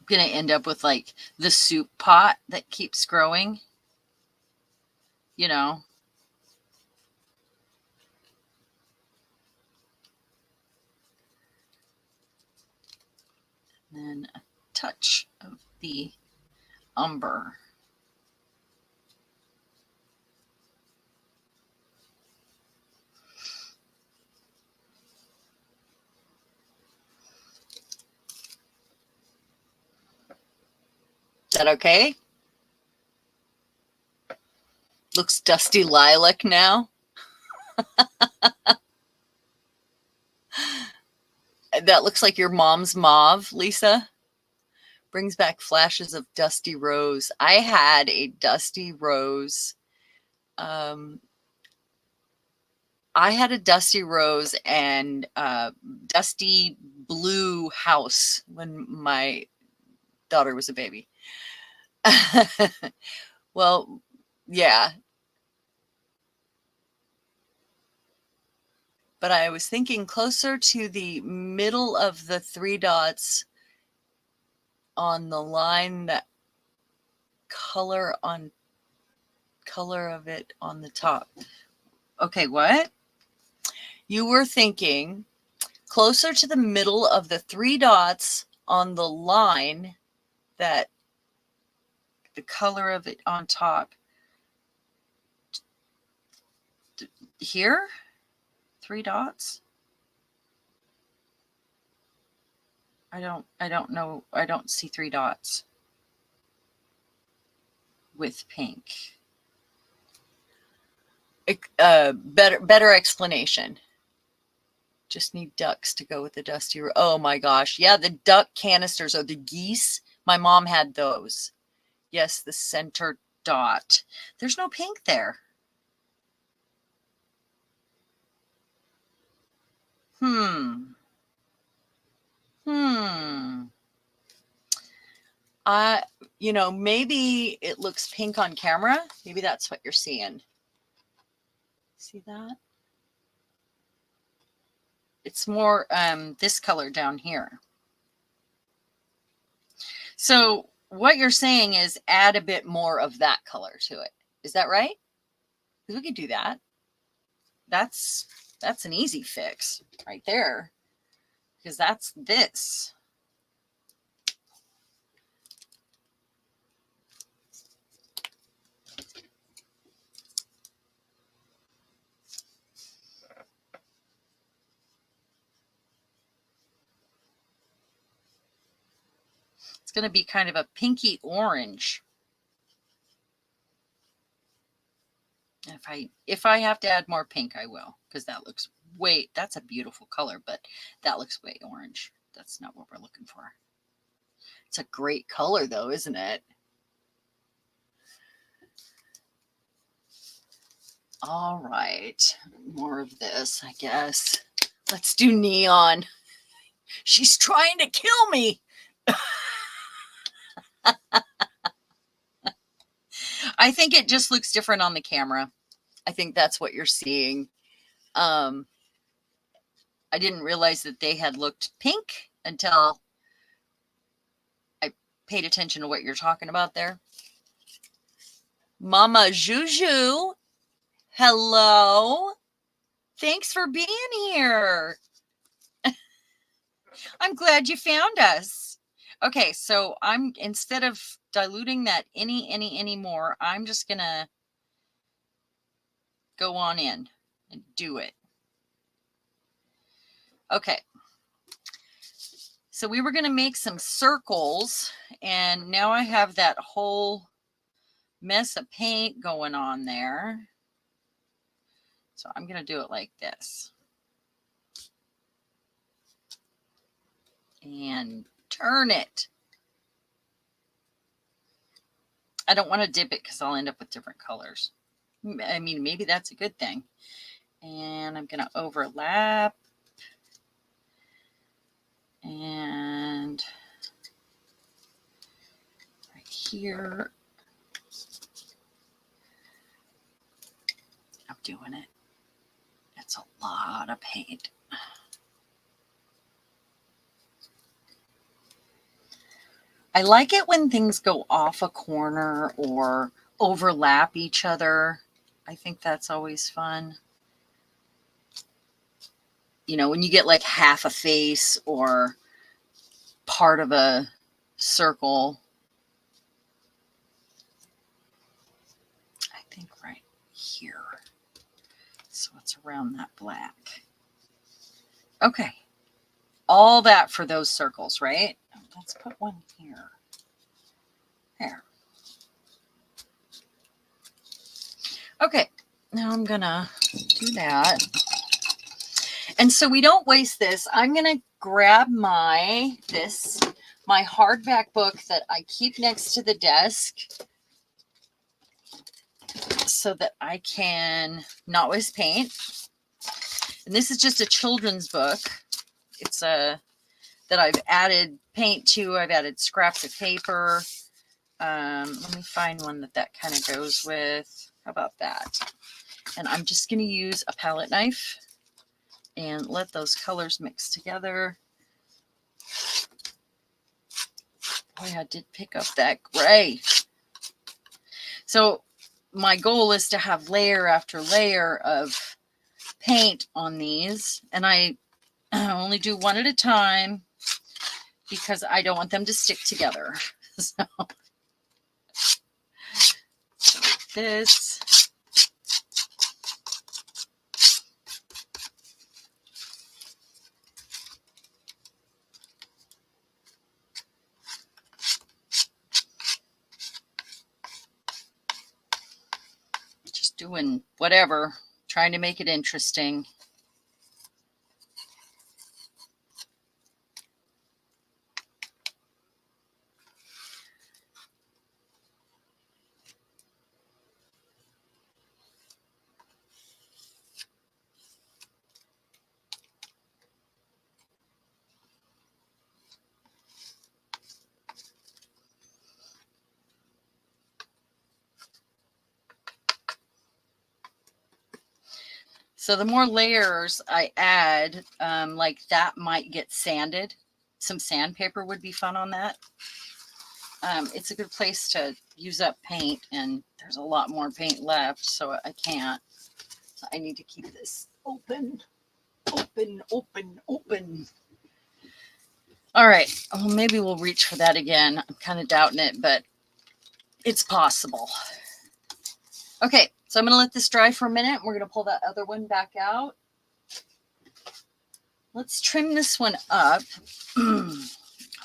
Going to end up with like the soup pot that keeps growing, you know. And then a touch of the umber. that okay? Looks dusty lilac now. That looks like your mom's mauve, Lisa. Brings back flashes of dusty rose. I had a dusty rose. I had a dusty rose and dusty blue house when my daughter was a baby. Well, yeah. But I was thinking closer to the middle of the 3 dots on the line, that color of it on the top. Okay, what? You were thinking closer to the middle of the 3 dots on the line, that the color of it on top. Here? 3 dots? I don't know. I don't see 3 dots with pink. Better explanation. Just need ducks to go with the dusty. Oh my gosh. Yeah, the duck canisters or the geese. My mom had those. Yes, the center dot. There's no pink there. Maybe it looks pink on camera. Maybe that's what you're seeing. See that? It's more this color down here. So what you're saying is add a bit more of that color to it. Is that right? Because we could do that. That's an easy fix right there. Because that's this. It's going to be kind of a pinky orange. If I have to add more pink, I will, because that looks that's a beautiful color, but that looks way orange. That's not what we're looking for. It's a great color though, isn't it? All right, more of this, I guess. Let's do neon. She's trying to kill me. I think it just looks different on the camera. I think that's what you're seeing. I didn't realize that they had looked pink until I paid attention to what you're talking about there. Mama Juju, hello. Thanks for being here. I'm glad you found us. Okay, so instead of diluting that any more, I'm just gonna go on in and do it. Okay. So we were gonna make some circles, and now I have that whole mess of paint going on there. So I'm gonna do it like this. And turn it. I don't want to dip it because I'll end up with different colors. I mean, maybe that's a good thing. And I'm going to overlap. And right here. I'm doing it. It's a lot of paint. I like it when things go off a corner or overlap each other. I think that's always fun. You know, when you get like half a face or part of a circle. I think right here. So it's around that black. Okay. All that for those circles, right? Let's put one here. There. Okay, now I'm gonna do that. And so we don't waste this. I'm gonna grab my hardback book that I keep next to the desk so that I can not waste paint. And this is just a children's book. It's that I've added paint to. I've added scraps of paper. Let me find one that kind of goes with. How about that? And I'm just going to use a palette knife and let those colors mix together. Boy, I did pick up that gray. So my goal is to have layer after layer of paint on these, and I only do one at a time because I don't want them to stick together. So this. Just doing whatever, trying to make it interesting. So the more layers I add, like that might get sanded. Some sandpaper would be fun on that. It's a good place to use up paint, and there's a lot more paint left, so I can't. So I need to keep this open, open, open, open. All right, well, maybe we'll reach for that again. I'm kind of doubting it, but it's possible. Okay, so I'm going to let this dry for a minute. We're going to pull that other one back out. Let's trim this one up. Oh,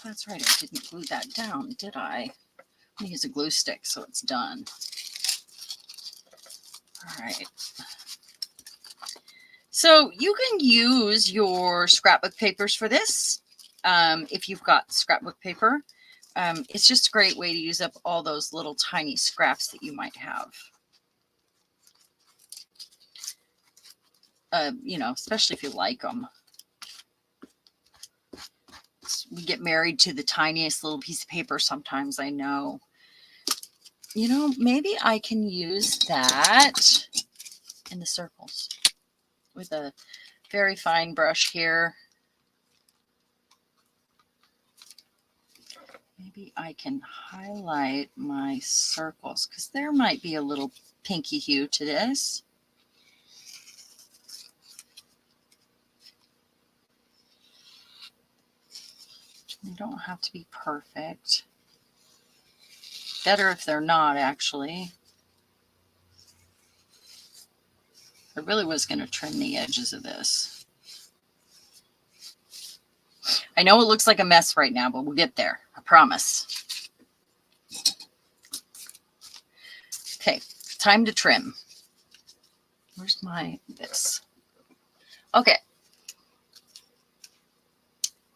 that's right. I didn't glue that down, did I? I'm going to use a glue stick so it's done. All right. So you can use your scrapbook papers for this. If you've got scrapbook paper, it's just a great way to use up all those little tiny scraps that you might have. You know, especially if you like them. We get married to the tiniest little piece of paper sometimes, I know. You know, maybe I can use that in the circles with a very fine brush here. Maybe I can highlight my circles because there might be a little pinky hue to this. They don't have to be perfect. Better if they're not, actually. I really was going to trim the edges of this. I know it looks like a mess right now, but we'll get there. I promise. Okay, time to trim. Where's this? Okay.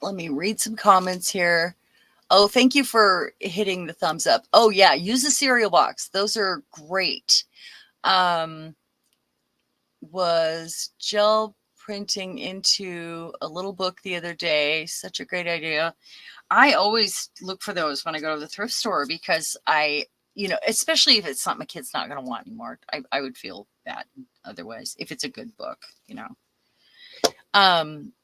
Let me read some comments here. Oh, thank you for hitting the thumbs up. Oh, yeah, use the cereal box. Those are great. Was gel printing into a little book the other day. Such a great idea. I always look for those when I go to the thrift store because you know, especially if it's something a kid's not going to want anymore. I would feel bad otherwise if it's a good book, you know.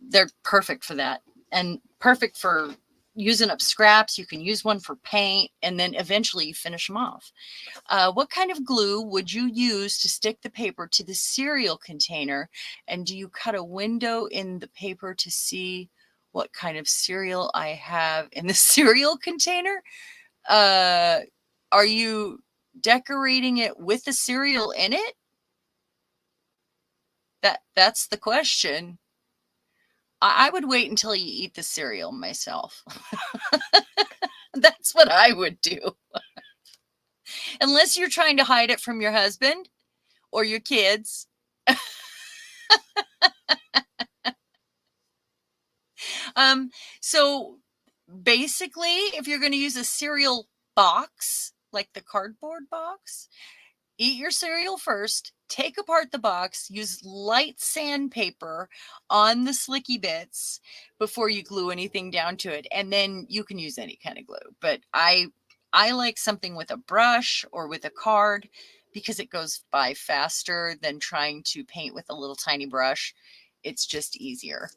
They're perfect for that. And perfect for using up scraps. You can use one for paint, and then eventually you finish them off. What kind of glue would you use to stick the paper to the cereal container? And do you cut a window in the paper to see what kind of cereal I have in the cereal container? Are you decorating it with the cereal in it? That's the question. I would wait until you eat the cereal myself. That's what I would do. Unless you're trying to hide it from your husband or your kids. So basically, if you're going to use a cereal box, like the cardboard box, eat your cereal first, take apart the box, use light sandpaper on the slicky bits before you glue anything down to it. And then you can use any kind of glue. But I like something with a brush or with a card because it goes by faster than trying to paint with a little tiny brush. It's just easier.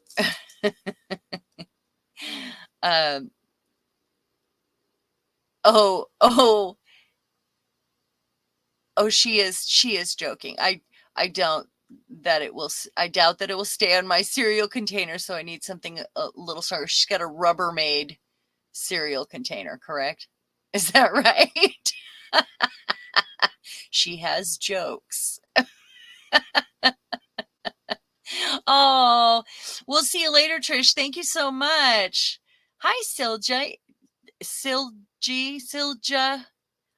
Oh, she is joking. I doubt that it will stay on my cereal container, so I need something a little stronger. She's got a Rubbermaid cereal container, correct? Is that right? She has jokes. Oh, we'll see you later, Trish. Thank you so much. Hi, Silja. Silja.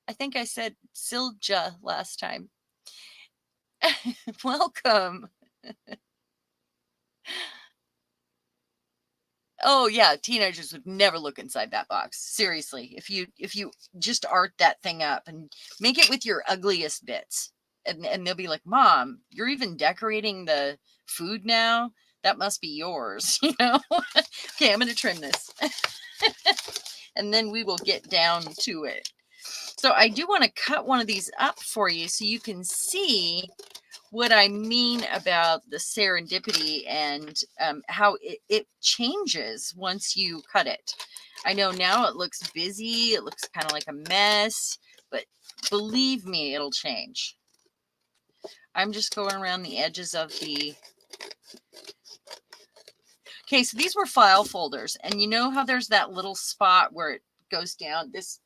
I think I said Silja last time. Welcome. Oh yeah, teenagers would never look inside that box. Seriously, if you just art that thing up and make it with your ugliest bits, and they'll be like, "Mom, you're even decorating the food now? That must be yours," you know? Okay, I'm going to trim this. And then we will get down to it. So I do want to cut one of these up for you so you can see what I mean about the serendipity and how it changes once you cut it. I know now it looks busy. It looks kind of like a mess, but believe me, it'll change. I'm just going around the edges of the... Okay, so these were file folders, and you know how there's that little spot where it goes down, this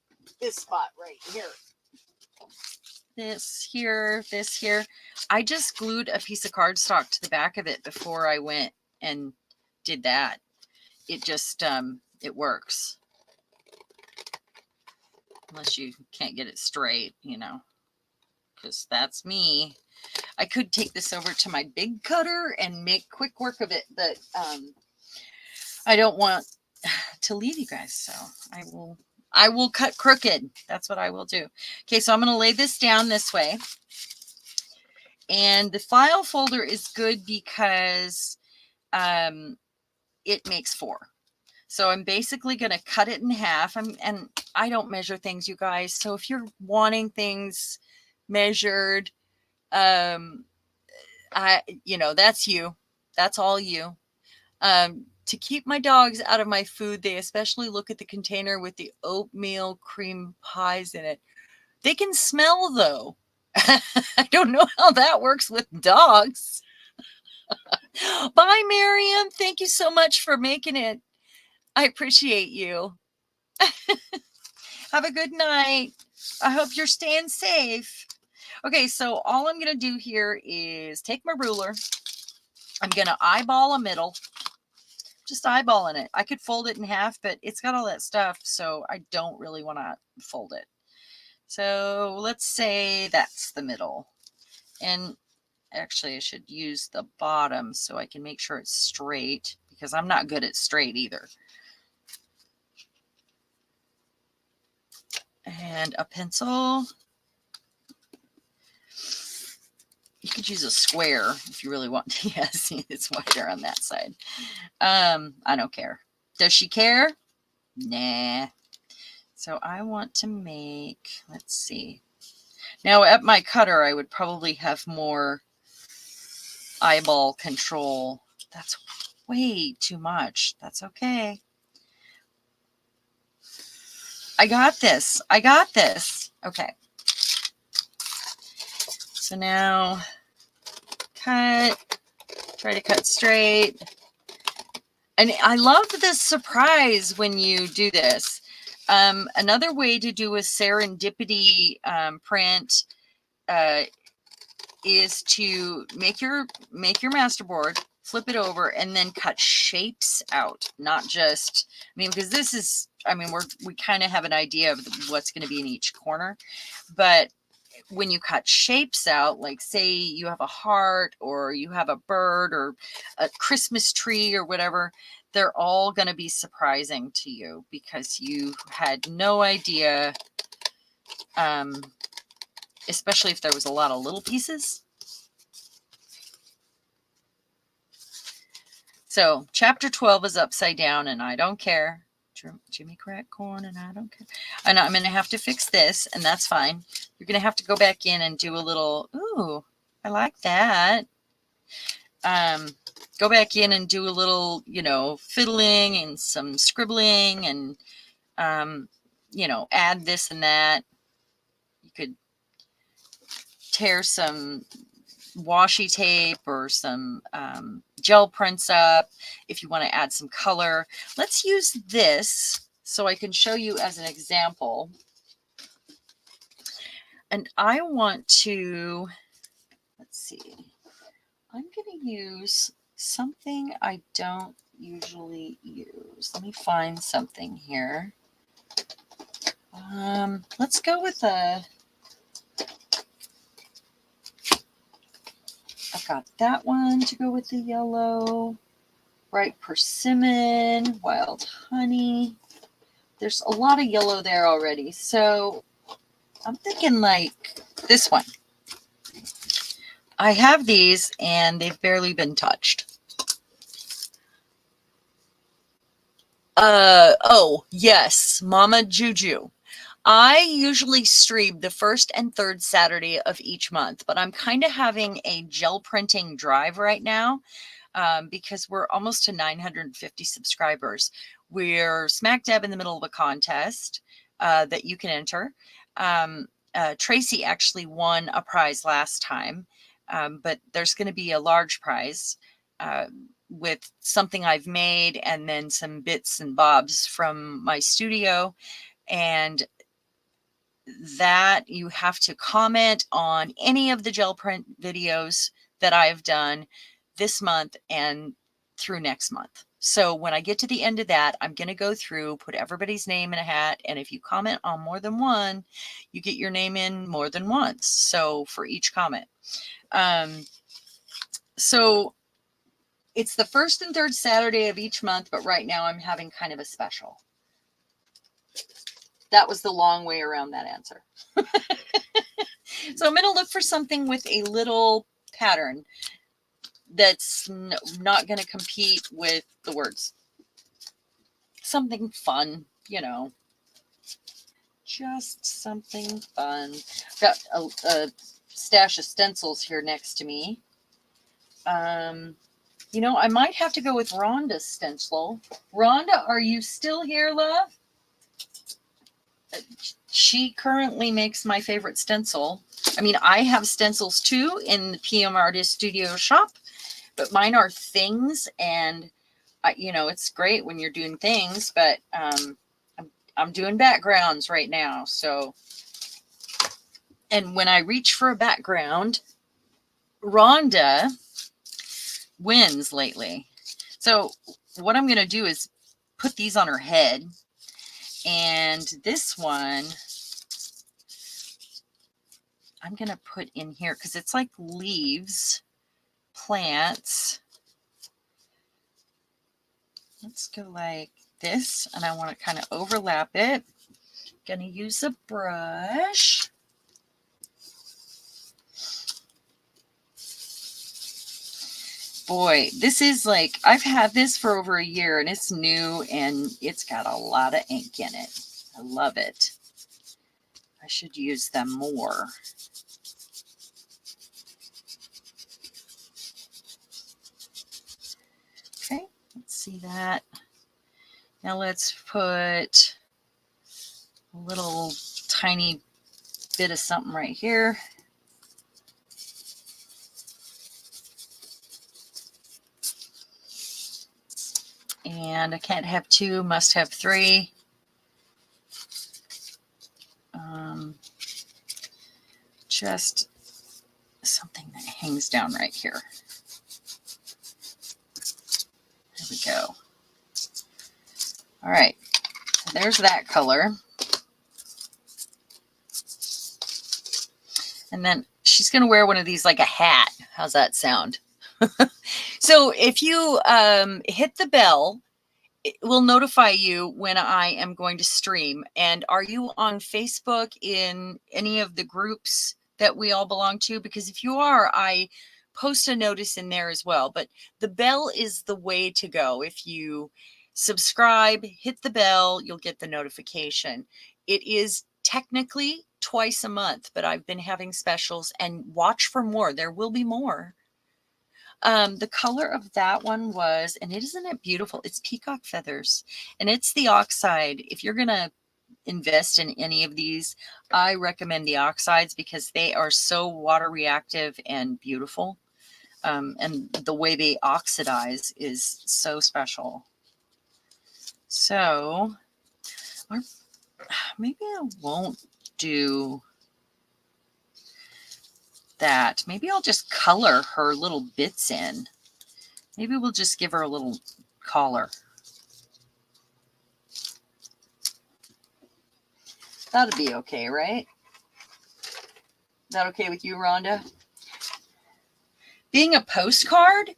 spot right here. This here. I just glued a piece of cardstock to the back of it before I went and did that. It just, it works. Unless you can't get it straight, you know, because that's me. I could take this over to my big cutter and make quick work of it, but I don't want to leave you guys, so I will cut crooked. That's what I will do. Okay, so I'm going to lay this down this way. And the file folder is good because it makes 4. So I'm basically going to cut it in half. And I don't measure things, you guys. So if you're wanting things measured, you know, that's you. That's all you. To keep my dogs out of my food, they especially look at the container with the oatmeal cream pies in it. They can smell, though. I don't know how that works with dogs. Bye, Miriam. Thank you so much for making it. I appreciate you. Have a good night. I hope you're staying safe. Okay, so all I'm going to do here is take my ruler. I'm going to eyeball a middle. Just eyeballing it. I could fold it in half, but it's got all that stuff, so I don't really want to fold it. So let's say that's the middle. And actually, I should use the bottom so I can make sure it's straight, because I'm not good at straight either. And a pencil. You could use a square if you really want to. Yeah, see, it's wider on that side. I don't care. Does she care? Nah. So I want to make, let's see. Now at my cutter, I would probably have more eyeball control. That's way too much. That's okay. I got this. I got this. Okay. So now cut, try to cut straight. And I love this surprise when you do this. Another way to do a serendipity print is to make your master board, flip it over, and then cut shapes out, not just, I mean, because this is, I mean, we kind of have an idea of what's going to be in each corner, but when you cut shapes out, like say you have a heart or you have a bird or a Christmas tree or whatever, they're all going to be surprising to you because you had no idea, especially if there was a lot of little pieces. So chapter 12 is upside down and I don't care. Jimmy crack corn and I don't care. And I'm going to have to fix this, and that's fine. You're going to have to go back in and do a little, ooh, I like that. Go back in and do a little, you know, fiddling and some scribbling and, you know, add this and that. You could tear some washi tape or some gel prints up if you want to add some color. Let's use this so I can show you as an example. And I want to, let's see, I'm going to use something I don't usually use. Let me find something here. Let's go with a, I've got that one to go with the yellow, bright persimmon, wild honey. There's a lot of yellow there already. So I'm thinking like this one. I have these and they've barely been touched. Oh, yes, Mama Juju. I usually stream the first and third Saturday of each month, but I'm kind of having a gel printing drive right now because we're almost to 950 subscribers. We're smack dab in the middle of a contest that you can enter. Tracy actually won a prize last time, but there's going to be a large prize with something I've made and then some bits and bobs from my studio. And that you have to comment on any of the gel print videos that I've done this month and through next month. So when I get to the end of that, I'm going to go through, put everybody's name in a hat. And if you comment on more than one, you get your name in more than once. So for each comment. So it's the first and third Saturday of each month, but right now I'm having kind of a special. That was the long way around that answer. So I'm going to look for something with a little pattern that's not going to compete with the words. Something fun, you know. Just something fun. Got a stash of stencils here next to me. You know, I might have to go with Rhonda's stencil. Rhonda, are you still here, love? She currently makes my favorite stencil. I mean, I have stencils too in the PM Artist Studio shop, but mine are things, and you know, it's great when you're doing things, but I'm doing backgrounds right now. So, and when I reach for a background, Rhonda wins lately. So what I'm going to do is put these on her head. And this one, I'm going to put in here because it's like leaves, plants. Let's go like this. And I want to kind of overlap it. Going to use a brush. Boy, this is like, I've had this for over a year and it's new and it's got a lot of ink in it. I love it. I should use them more. Okay, let's see that. Now let's put a little tiny bit of something right here. And I can't have two, must have three. Just something that hangs down right here. There we go. All right, so there's that color. And then she's going to wear one of these like a hat. How's that sound? So if you hit the bell, it will notify you when I am going to stream. And are you on Facebook in any of the groups that we all belong to? Because if you are, I post a notice in there as well. But the bell is the way to go. If you subscribe, hit the bell, you'll get the notification. It is technically twice a month, but I've been having specials, and watch for more. There will be more. The color of that one was, and isn't it beautiful? It's peacock feathers, and it's the oxide. If you're going to invest in any of these, I recommend the oxides because they are so water reactive and beautiful. And the way they oxidize is so special. So, or maybe I won't do that. Maybe I'll just color her little bits in. Maybe we'll just give her a little collar. That'd be okay, right? Is that okay with you, Rhonda? Being a postcard,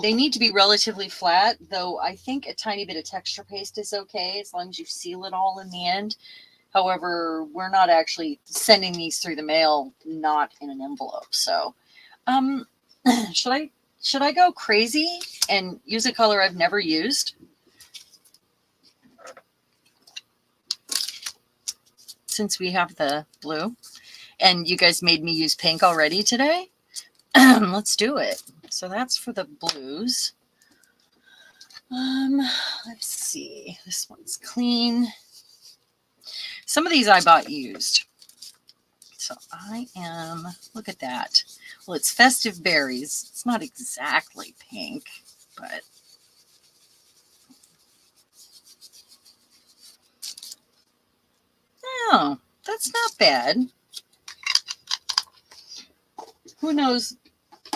they need to be relatively flat, though I think a tiny bit of texture paste is okay as long as you seal it all in the end. However, we're not actually sending these through the mail, not in an envelope. So should I go crazy and use a color I've never used? Since we have the blue, and you guys made me use pink already today, let's do it. So that's for the blues. Let's see. This one's clean. Some of these I bought used. So I am, look at that. Well, it's Festive Berries. It's not exactly pink, but oh, that's not bad. Who knows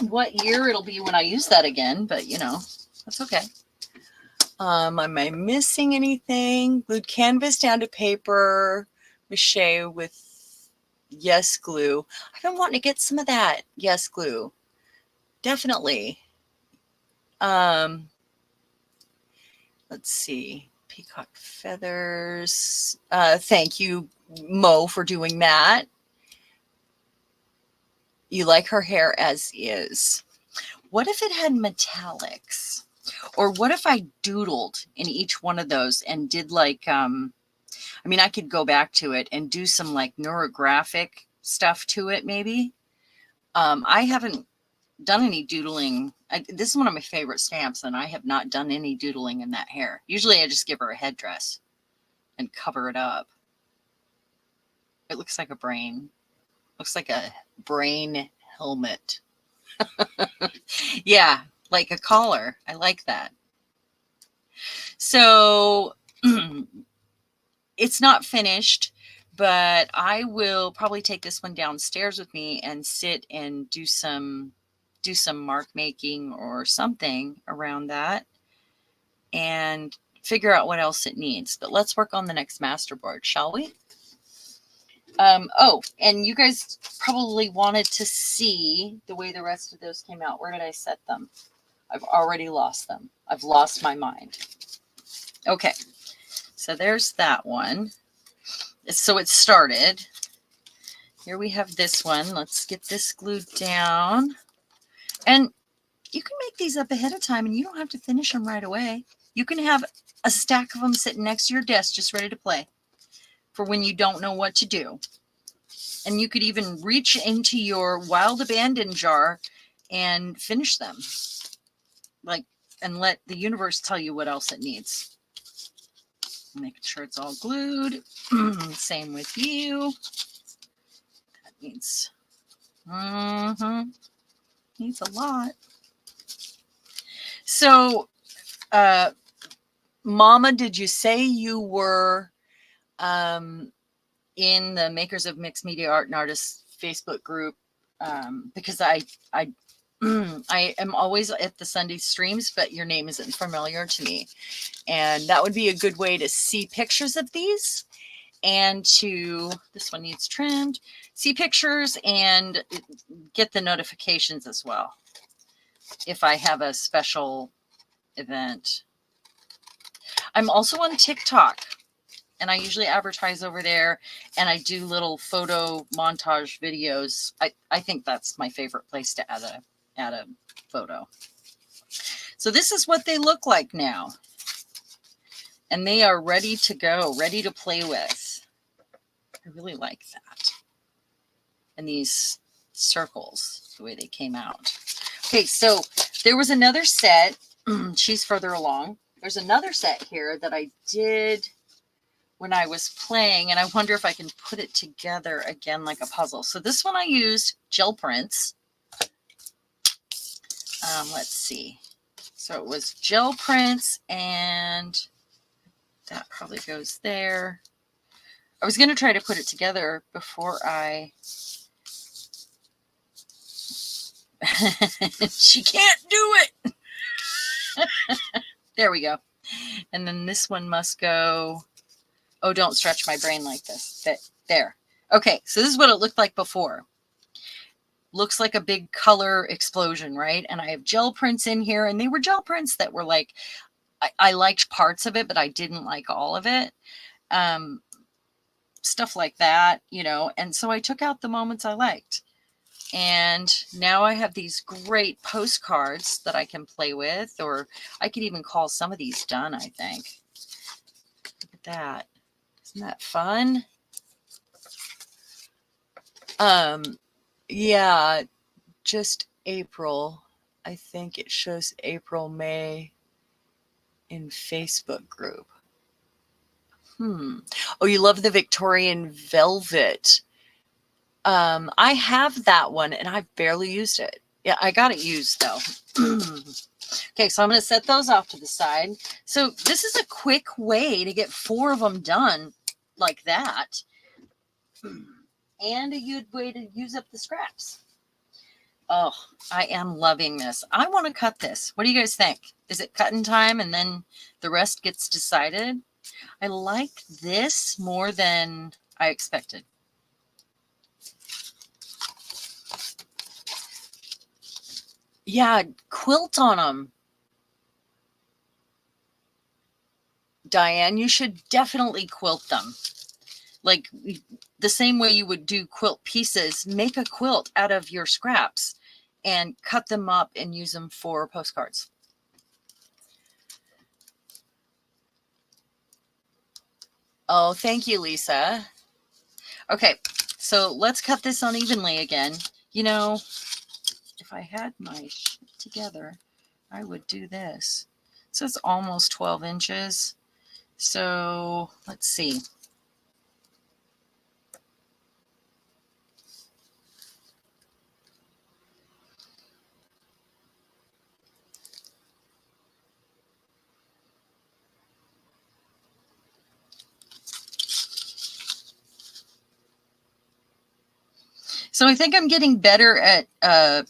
what year it'll be when I use that again, but you know, that's okay. Am I missing anything? Glued canvas down to paper, mache with Yes glue. I've been wanting to get some of that Yes glue. Definitely. Let's see. Peacock feathers. Thank you, Mo, for doing that. You like her hair as is. What if it had metallics? Or what if I doodled in each one of those and did like, I mean, I could go back to it and do some like neurographic stuff to it, maybe. I haven't done any doodling. This is one of my favorite stamps, and I have not done any doodling in that hair. Usually I just give her a headdress and cover it up. It looks like a brain. Looks like a brain helmet. Yeah, like a collar. I like that. So it's not finished, but I will probably take this one downstairs with me and sit and do some mark making or something around that and figure out what else it needs. But let's work on the next masterboard, shall we? Oh, and you guys probably wanted to see the way the rest of those came out. Where did I set them? I've already lost them. I've lost my mind. Okay, so there's that one. So it started. Here we have this one. Let's get this glued down. And you can make these up ahead of time, and you don't have to finish them right away. You can have a stack of them sitting next to your desk just ready to play for when you don't know what to do. And you could even reach into your wild abandon jar and finish them. Like, and let the universe tell you what else it needs. Making sure it's all glued. Same with you. That needs, needs a lot. So, Mama, did you say you were in the Makers of Mixed Media Art and Artists Facebook group? Because I I am always at the Sunday streams, but your name isn't familiar to me. And that would be a good way to see pictures of these and this one needs trimmed, see pictures and get the notifications as well if I have a special event. I'm also on TikTok. And I usually advertise over there, and I do little photo montage videos. I think that's my favorite place to add a photo. So this is what they look like now. And they are ready to go, ready to play with. I really like that. And these circles, the way they came out. Okay, so there was another set. She's further along. There's another set here that I did when I was playing, and I wonder if I can put it together again like a puzzle. So this one I used gel prints. Let's see. So it was gel prints, and that probably goes there. I was going to try to put it together before I... She can't do it! There we go. And then this one must go... Oh, don't stretch my brain like this. There. Okay, so this is what it looked like before. Looks like a big color explosion, right? And I have gel prints in here, and they were gel prints that were like, I liked parts of it, but I didn't like all of it. Stuff like that, you know. And so I took out the moments I liked. And now I have these great postcards that I can play with, or I could even call some of these done, I think. Look at that. Isn't that fun? Yeah, just April. I think it shows April, May in Facebook group. Oh, you love the Victorian velvet. I have that one and I've barely used it. Yeah, I got it used though. Okay, so I'm going to set those off to the side. So this is a quick way to get 4 of them done like that. And a good way to use up the scraps. Oh, I am loving this. I want to cut this. What do you guys think? Is it cutting time and then the rest gets decided? I like this more than I expected. Yeah, quilt on them. Diane, you should definitely quilt them. Like the same way you would do quilt pieces, make a quilt out of your scraps and cut them up and use them for postcards. Oh, thank you, Lisa. Okay, so let's cut this unevenly again. You know, if I had my shit together, I would do this. So it's almost 12 inches. So let's see. So I think I'm getting better at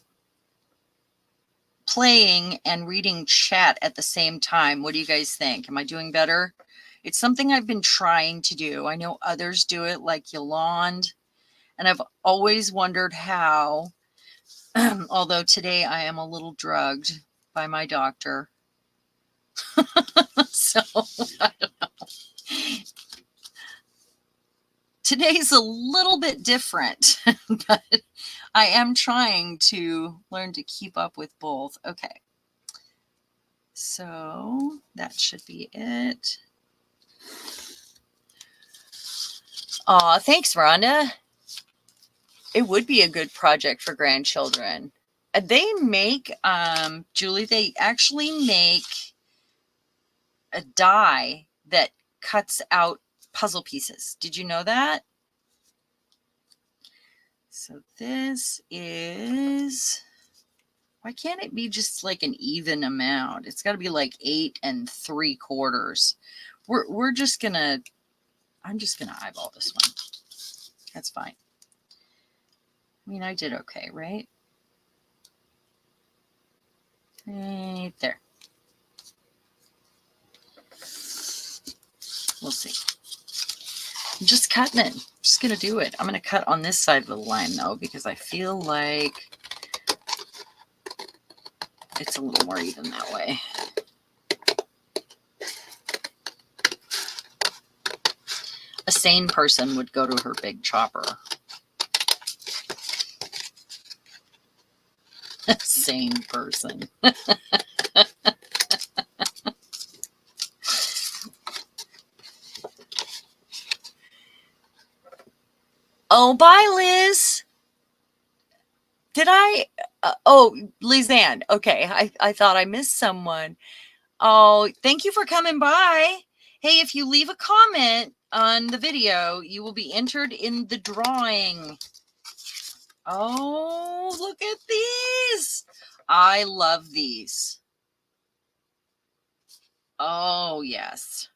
playing and reading chat at the same time. What do you guys think? Am I doing better? It's something I've been trying to do. I know others do it like Yolande, and I've always wondered how, although today I am a little drugged by my doctor. So I don't know. Today's a little bit different, but I am trying to learn to keep up with both. Okay. So that should be it. Aw, thanks, Rhonda. It would be a good project for grandchildren. They make, Julie, they actually make a die that cuts out puzzle pieces. Did you know that? So this is, why can't it be just like an even amount? It's got to be like 8 3/4. We're just gonna, I'm just gonna eyeball this one. That's fine. I mean, I did okay, right? Right there. We'll see. I'm just cutting it. I'm just going to do it. I'm going to cut on this side of the line, though, because I feel like it's a little more even that way. A sane person would go to her big chopper. A sane person. Oh, bye, Liz. Did I? Oh, Lizanne. Okay, I thought I missed someone. Oh, thank you for coming by. Hey, if you leave a comment on the video, you will be entered in the drawing. Oh, look at these. I love these. Oh, yes.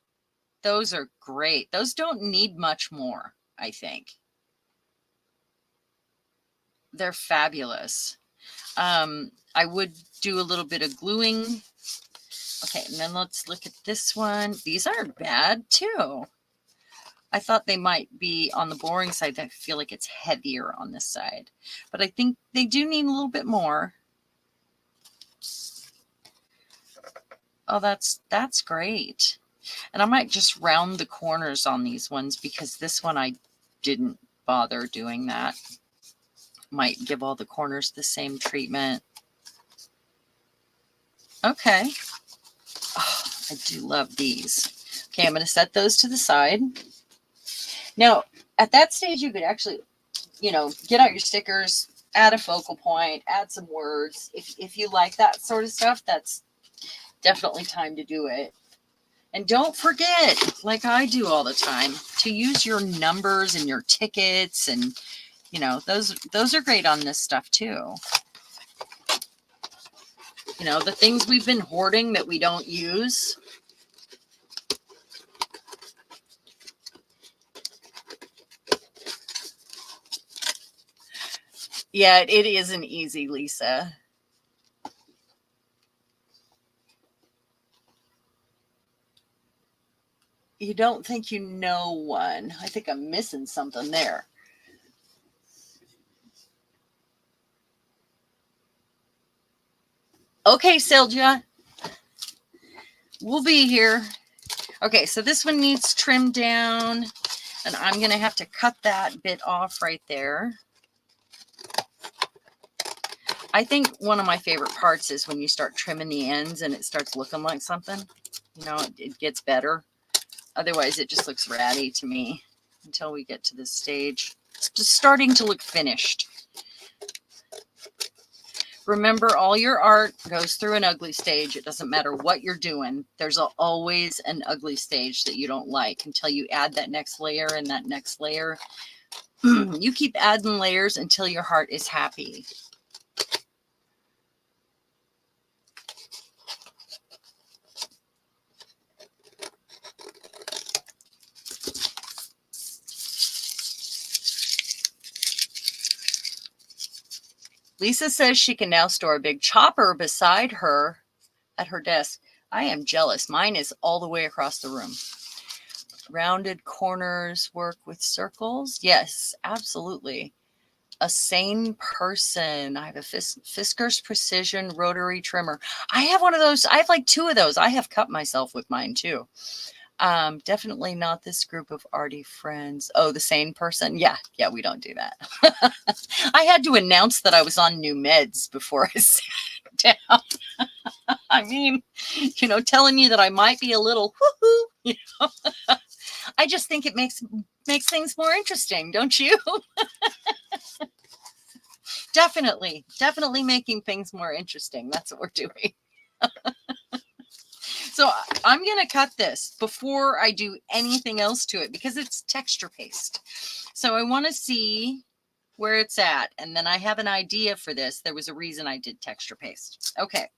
Those are great. Those don't need much more, I think. They're fabulous. I would do a little bit of gluing. Okay, and then let's look at this one. These aren't bad, too. I thought they might be on the boring side. I feel like it's heavier on this side. But I think they do need a little bit more. Oh, that's great. And I might just round the corners on these ones because this one I didn't bother doing that. Might give all the corners the same treatment. Okay. Oh, I do love these. Okay, I'm going to set those to the side. Now, at that stage, you could actually, you know, get out your stickers, add a focal point, add some words. If you like that sort of stuff, that's definitely time to do it. And don't forget, like I do all the time, to use your numbers and your tickets, and you know, those are great on this stuff too. You know, the things we've been hoarding that we don't use. Yeah, it isn't easy, Lisa. You don't think you know one. I think I'm missing something there. Okay, Silja. We'll be here. Okay, so this one needs trimmed down, and I'm going to have to cut that bit off right there. I think one of my favorite parts is when you start trimming the ends and it starts looking like something. You know, it gets better. Otherwise, it just looks ratty to me until we get to this stage. It's just starting to look finished. Remember, all your art goes through an ugly stage. It doesn't matter what you're doing. There's always an ugly stage that you don't like until you add that next layer and that next layer. You keep adding layers until your heart is happy. Lisa says she can now store a big chopper beside her at her desk. I am jealous. Mine is all the way across the room. Rounded corners work with circles. Yes, absolutely. A sane person. I have a Fisker's Precision rotary trimmer. I have one of those. I have like 2 of those. I have cut myself with mine too. Definitely not this group of arty friends. Oh, the sane person. Yeah, we don't do that. I had to announce that I was on new meds before I sat down. I mean, you know, telling you that I might be a little woohoo, you know. I just think it makes things more interesting, don't you? Definitely making things more interesting. That's what we're doing. So I'm going to cut this before I do anything else to it because it's texture paste. So I want to see where it's at. And then I have an idea for this. There was a reason I did texture paste. Okay.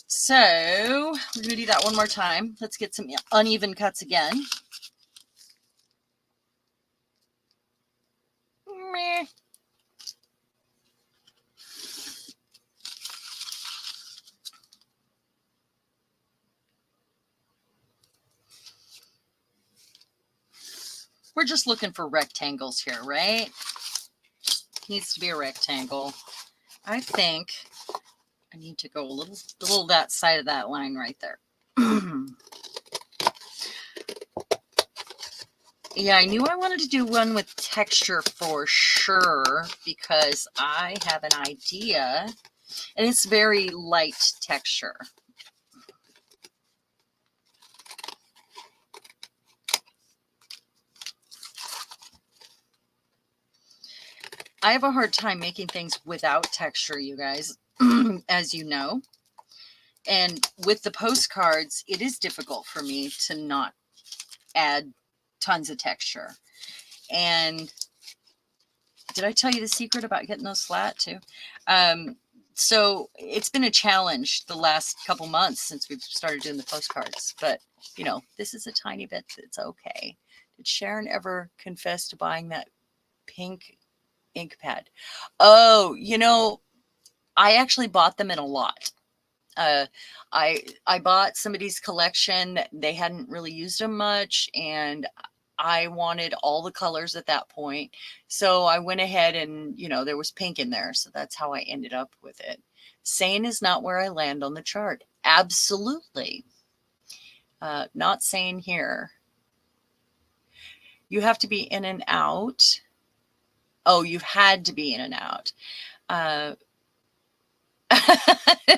So we're going to do that one more time. Let's get some uneven cuts again. Meh. We're just looking for rectangles here, right? Needs to be a rectangle. I think I need to go a little that side of that line right there. Yeah, I knew I wanted to do one with texture for sure because I have an idea, and it's very light texture. I have a hard time making things without texture, you guys, as you know. And with the postcards, it is difficult for me to not add tons of texture. And did I tell you the secret about getting those flat too? So it's been a challenge the last couple months since we've started doing the postcards. But, you know, this is a tiny bit that's okay. Did Sharon ever confess to buying that pink ink pad? Oh, you know, I actually bought them in a lot. I bought somebody's collection. They hadn't really used them much, and I wanted all the colors at that point. So I went ahead and, you know, there was pink in there. So that's how I ended up with it. Sane is not where I land on the chart. Absolutely. Not sane here. You have to be in and out. Oh, you've had to be in and out.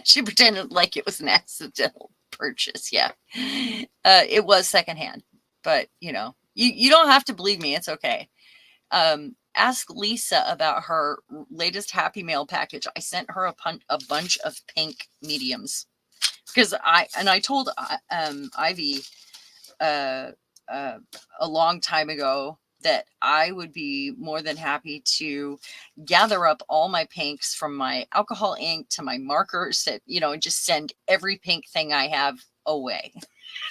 She pretended like it was an accidental purchase. Yeah. It was secondhand, but you know, you don't have to believe me. It's okay. Ask Lisa about her latest Happy Mail package. I sent her a bunch of pink mediums because I told Ivy a long time ago that I would be more than happy to gather up all my pinks from my alcohol ink to my markers, that, you know, and just send every pink thing I have away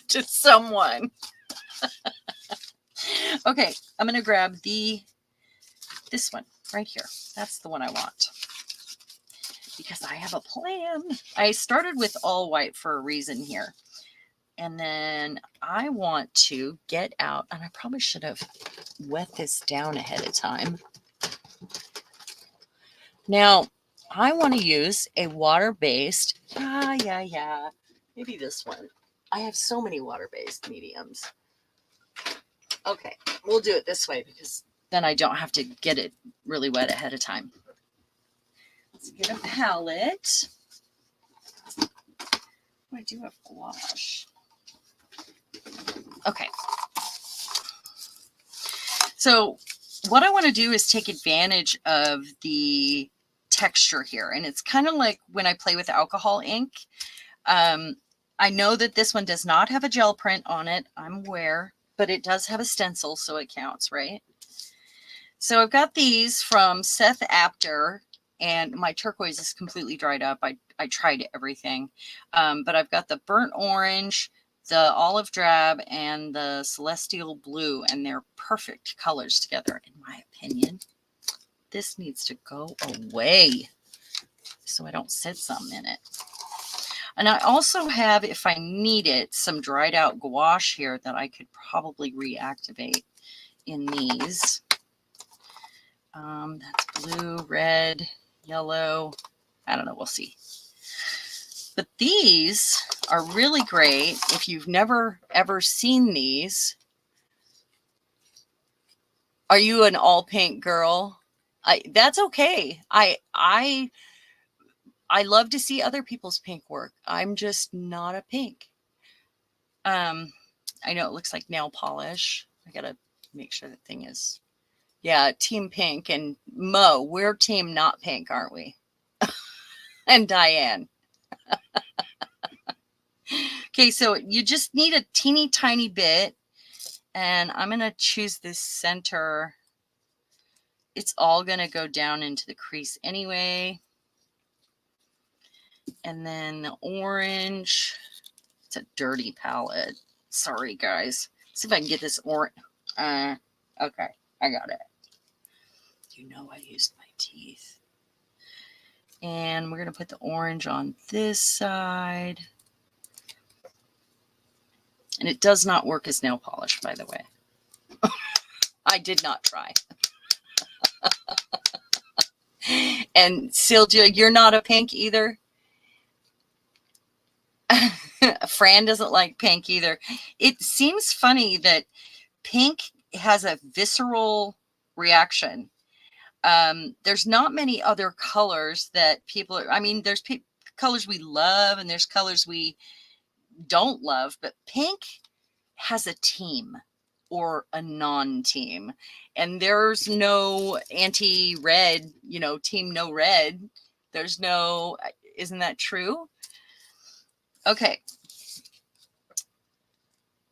to someone. Okay, I'm going to grab this one right here. That's the one I want because I have a plan. I started with all white for a reason here. And then I want to get out, and I probably should have wet this down ahead of time. Now, I want to use a water-based, maybe this one. I have so many water-based mediums. Okay, we'll do it this way because then I don't have to get it really wet ahead of time. Let's get a palette. I do have gouache. Okay. So what I want to do is take advantage of the texture here. And it's kind of like when I play with alcohol ink. I know that this one does not have a gel print on it. I'm aware, but it does have a stencil, so it counts, right? So I've got these from Seth Apter, and my turquoise is completely dried up. I tried everything. But I've got the burnt orange, the olive drab, and the celestial blue, and they're perfect colors together, in my opinion. This needs to go away so I don't set something in it. And I also have, if I need it, some dried out gouache here that I could probably reactivate in these. That's blue, red, yellow. I don't know. We'll see. But these are really great if you've never ever seen these. Are you an all pink girl? That's okay. I love to see other people's pink work. I'm just not a pink. I know it looks like nail polish. I gotta make sure the thing is, yeah, team pink. And Mo, we're team not pink, aren't we? And Diane. Okay, so you just need a teeny tiny bit, and I'm going to choose this center. It's all going to go down into the crease anyway. And then the orange. It's a dirty palette. Sorry, guys. Let's see if I can get this orange. Okay, I got it. You know I used my teeth. And we're going to put the orange on this side. And it does not work as nail polish, by the way. I did not try. And Silja, you're not a pink either? Fran doesn't like pink either. It seems funny that pink has a visceral reaction. There's not many other colors that people are, I mean, there's colors we love and there's colors we don't love, but pink has a team or a non-team, and there's no anti-red, you know, team no red. There's no, isn't that true? Okay.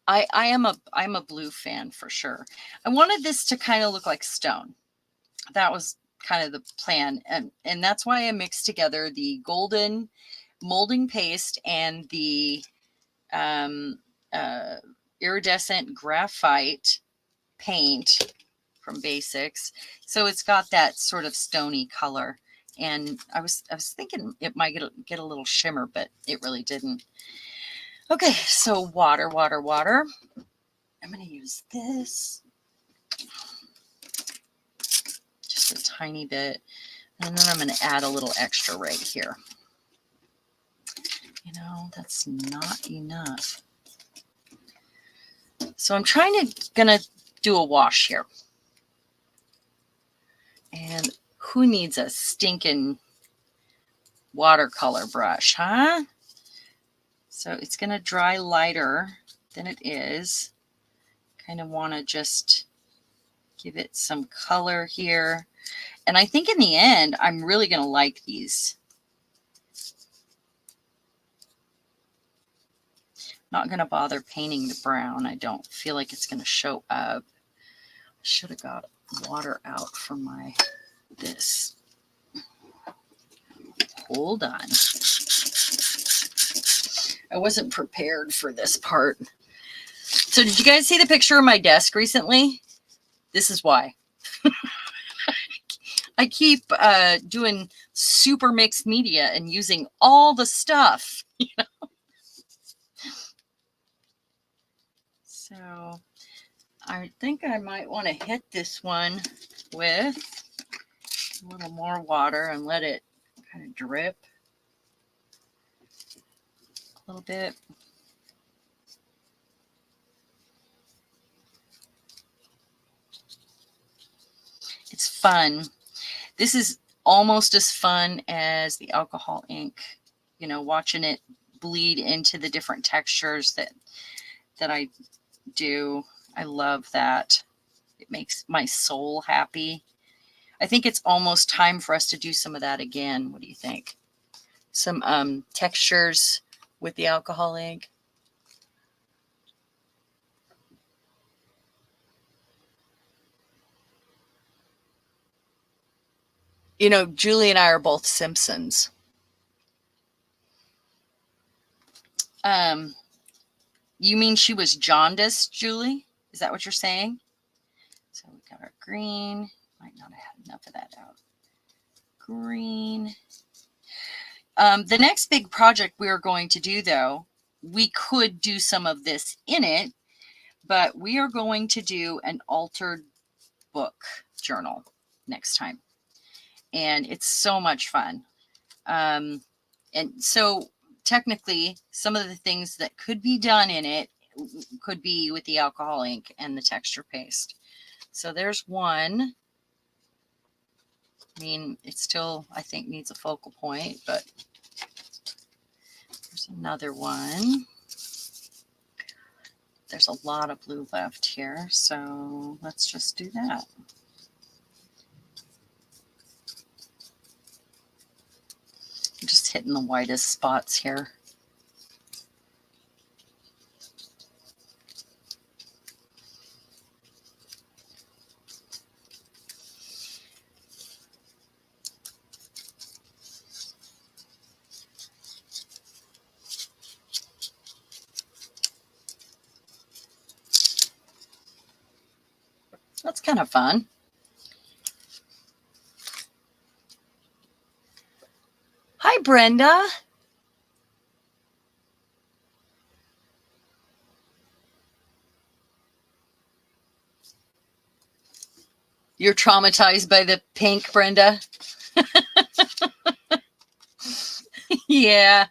I'm a blue fan for sure. I wanted this to kind of look like stone. That was kind of the plan. And that's why I mixed together the golden molding paste and the iridescent graphite paint from Basics. So it's got that sort of stony color. And I was thinking it might get a little shimmer, but it really didn't. Okay, so water, water, water. I'm going to use this. Just a tiny bit. And then I'm going to add a little extra right here. You know, that's not enough. So I'm gonna do a wash here. And who needs a stinking watercolor brush, huh? So it's gonna dry lighter than it is. Kind of want to just give it some color here. And I think in the end, I'm really gonna like these. Not going to bother painting the brown. I don't feel like it's going to show up. I should have got water out from this. Hold on. I wasn't prepared for this part. So did you guys see the picture of my desk recently? This is why. I keep doing super mixed media and using all the stuff, you know? So I think I might want to hit this one with a little more water and let it kind of drip a little bit. It's fun. This is almost as fun as the alcohol ink, you know, watching it bleed into the different textures that I do. I love that. It makes my soul happy. I think it's almost time for us to do some of that again. What do you think? Some textures with the alcohol ink. You know, Julie and I are both Simpsons. You mean she was jaundiced, Julie? Is that what you're saying? So we got our green. Might not have had enough of that out. Green. The next big project we're going to do, though, we could do some of this in it, but we are going to do an altered book journal next time. And it's so much fun. And so technically, some of the things that could be done in it could be with the alcohol ink and the texture paste. So there's one. I mean, it still, I think, needs a focal point, but there's another one. There's a lot of blue left here, so let's just do that. I'm just hitting the whitest spots here. That's kind of fun. Hi, Brenda. You're traumatized by the pink, Brenda? Yeah.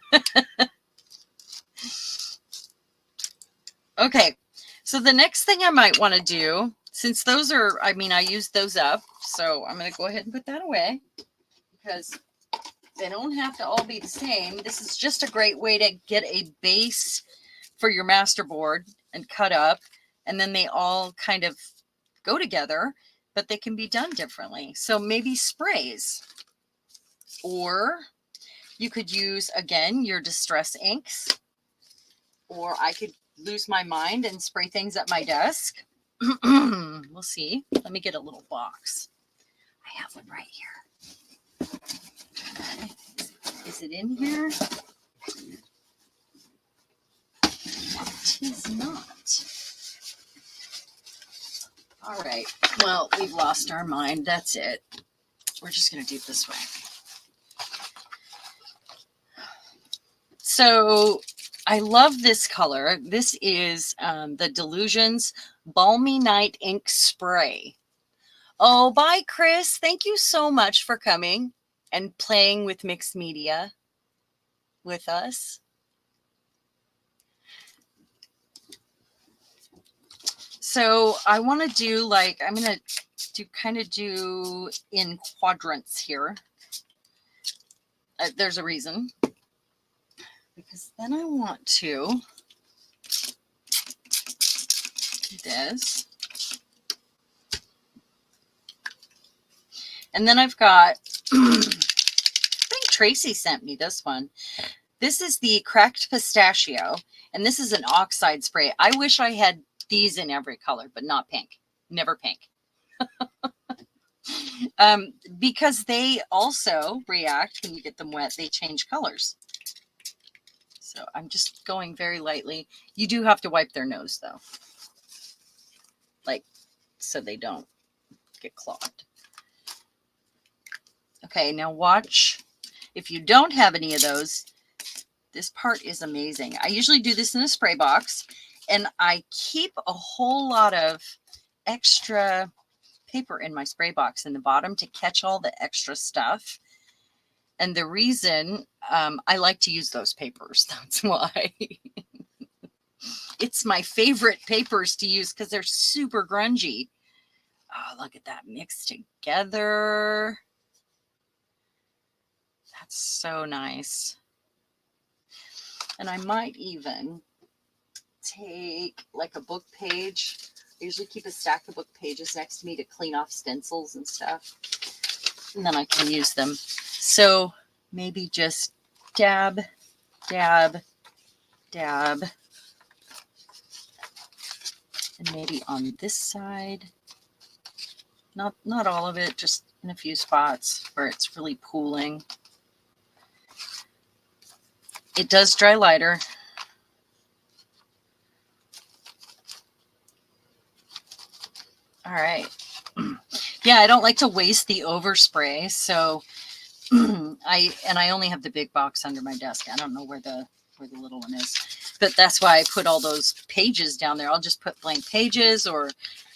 Okay. So the next thing I might want to do, since those are, I mean, I used those up, so I'm going to go ahead and put that away because they don't have to all be the same. This is just a great way to get a base for your masterboard and cut up, and then they all kind of go together, but they can be done differently. So maybe sprays, or you could use, again, your distress inks, or I could lose my mind and spray things at my desk. We'll see. Let me get a little box. I have one right here. Is it in here? It is not. All right. Well, we've lost our mind. That's it. We're just going to do it this way. So I love this color. This is the Delusions Balmy Night Ink Spray. Oh, bye, Chris. Thank you so much for coming and playing with mixed media with us. So I want to do like, I'm going to kind of do in quadrants here. There's a reason. Because then I want to do this. And then I've got, I think Tracy sent me this one. This is the Cracked Pistachio, and this is an oxide spray. I wish I had these in every color, but not pink. Never pink. Because they also react when you get them wet. They change colors. So I'm just going very lightly. You do have to wipe their nose, though. Like, so they don't get clogged. Okay, now watch. If you don't have any of those, this part is amazing. I usually do this in a spray box, and I keep a whole lot of extra paper in my spray box in the bottom to catch all the extra stuff. And the reason I like to use those papers, that's why. It's my favorite papers to use because they're super grungy. Oh, look at that mixed together. That's so nice. And I might even take like a book page. I usually keep a stack of book pages next to me to clean off stencils and stuff. And then I can use them. So maybe just dab, dab, dab. And maybe on this side. Not all of it, just in a few spots where it's really pooling. It does dry lighter. All right. Yeah, I don't like to waste the overspray, so I only have the big box under my desk. I don't know where the little one is, but that's why I put all those pages down there. I'll just put blank pages or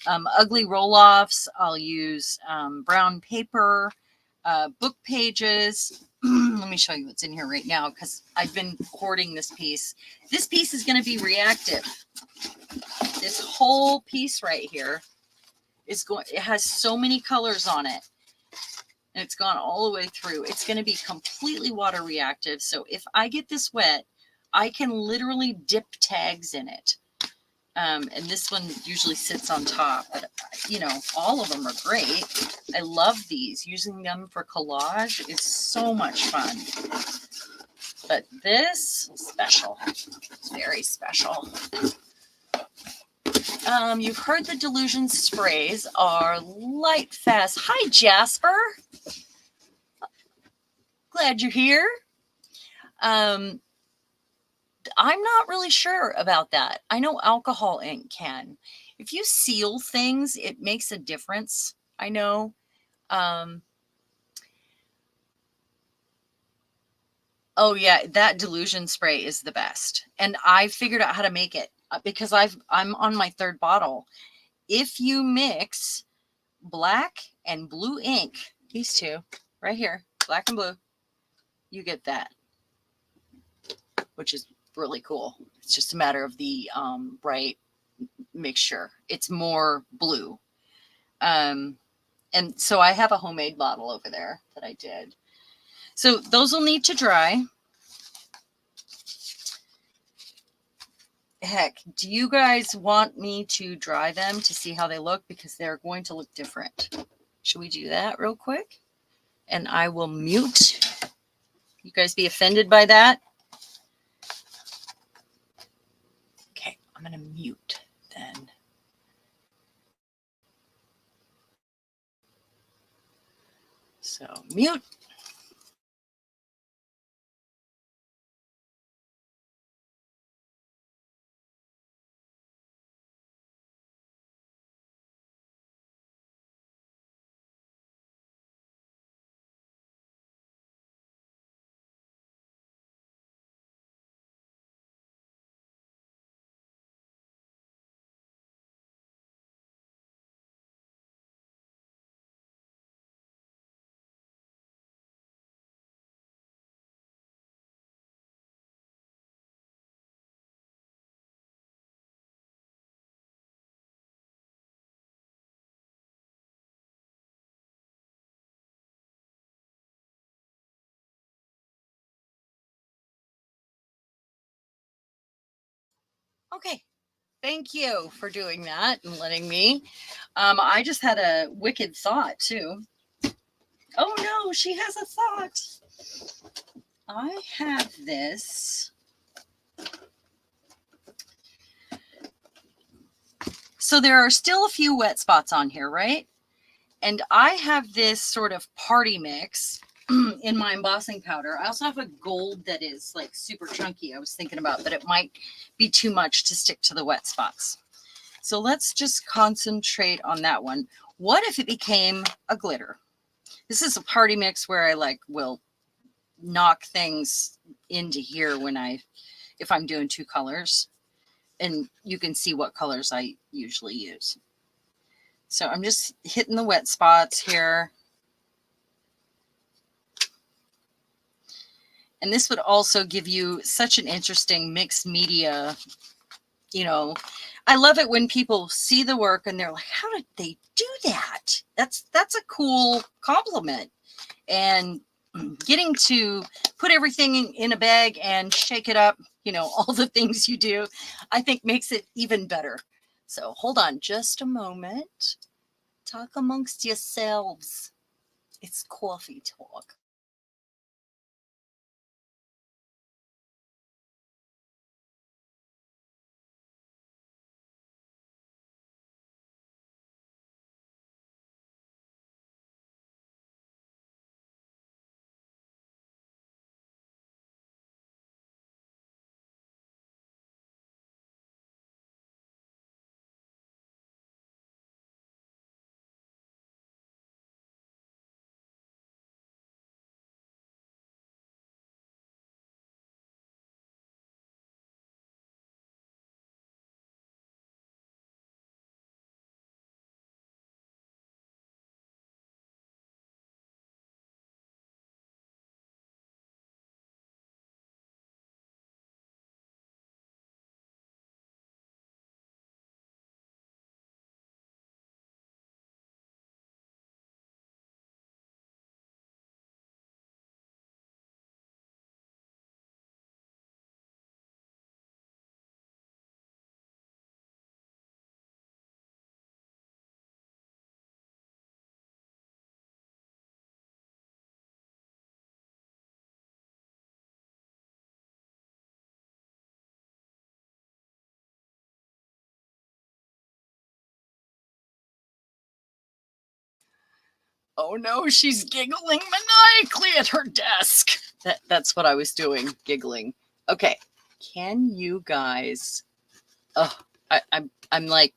ugly roll-offs. I'll use brown paper, book pages. Let me show you what's in here right now because I've been hoarding this piece. This piece is going to be reactive. This whole piece right here is going. It has so many colors on it, and it's gone all the way through. It's going to be completely water reactive. So if I get this wet, I can literally dip tags in it. And this one usually sits on top, but you know, all of them are great. I love these. Using them for collage is so much fun. But this is special. It's very special. You've heard the Delusions sprays are light fast. Hi, Jasper. Glad you're here. I'm not really sure about that. I know alcohol ink can. If you seal things, it makes a difference. I know. Oh yeah, that Delusion spray is the best. And I figured out how to make it because I'm on my third bottle. If you mix black and blue ink, these two right here, black and blue, you get that, which is really cool. It's just a matter of the bright mixture. It's more blue. And so I have a homemade bottle over there that I did. So those will need to dry. Heck, do you guys want me to dry them to see how they look? Because they're going to look different. Should we do that real quick? And I will mute. You guys be offended by that? Okay, I'm going to mute then. So mute. Okay. Thank you for doing that and letting me. I just had a wicked thought too. Oh no, she has a thought. I have this. So there are still a few wet spots on here, right? And I have this sort of party mix in my embossing powder. I also have a gold that is like super chunky. I was thinking about, but it might be too much to stick to the wet spots. So let's just concentrate on that one. What if it became a glitter? This is a party mix where I like will knock things into here if I'm doing two colors, and you can see what colors I usually use. So I'm just hitting the wet spots here. And this would also give you such an interesting mixed media. You know, I love it when people see the work and they're like, how did they do that? That's a cool compliment. And getting to put everything in a bag and shake it up, you know, all the things you do, I think makes it even better. So hold on just a moment. Talk amongst yourselves. It's coffee talk. Oh no, she's giggling maniacally at her desk. That's what I was doing, giggling. Okay, can you guys? Oh, I'm like,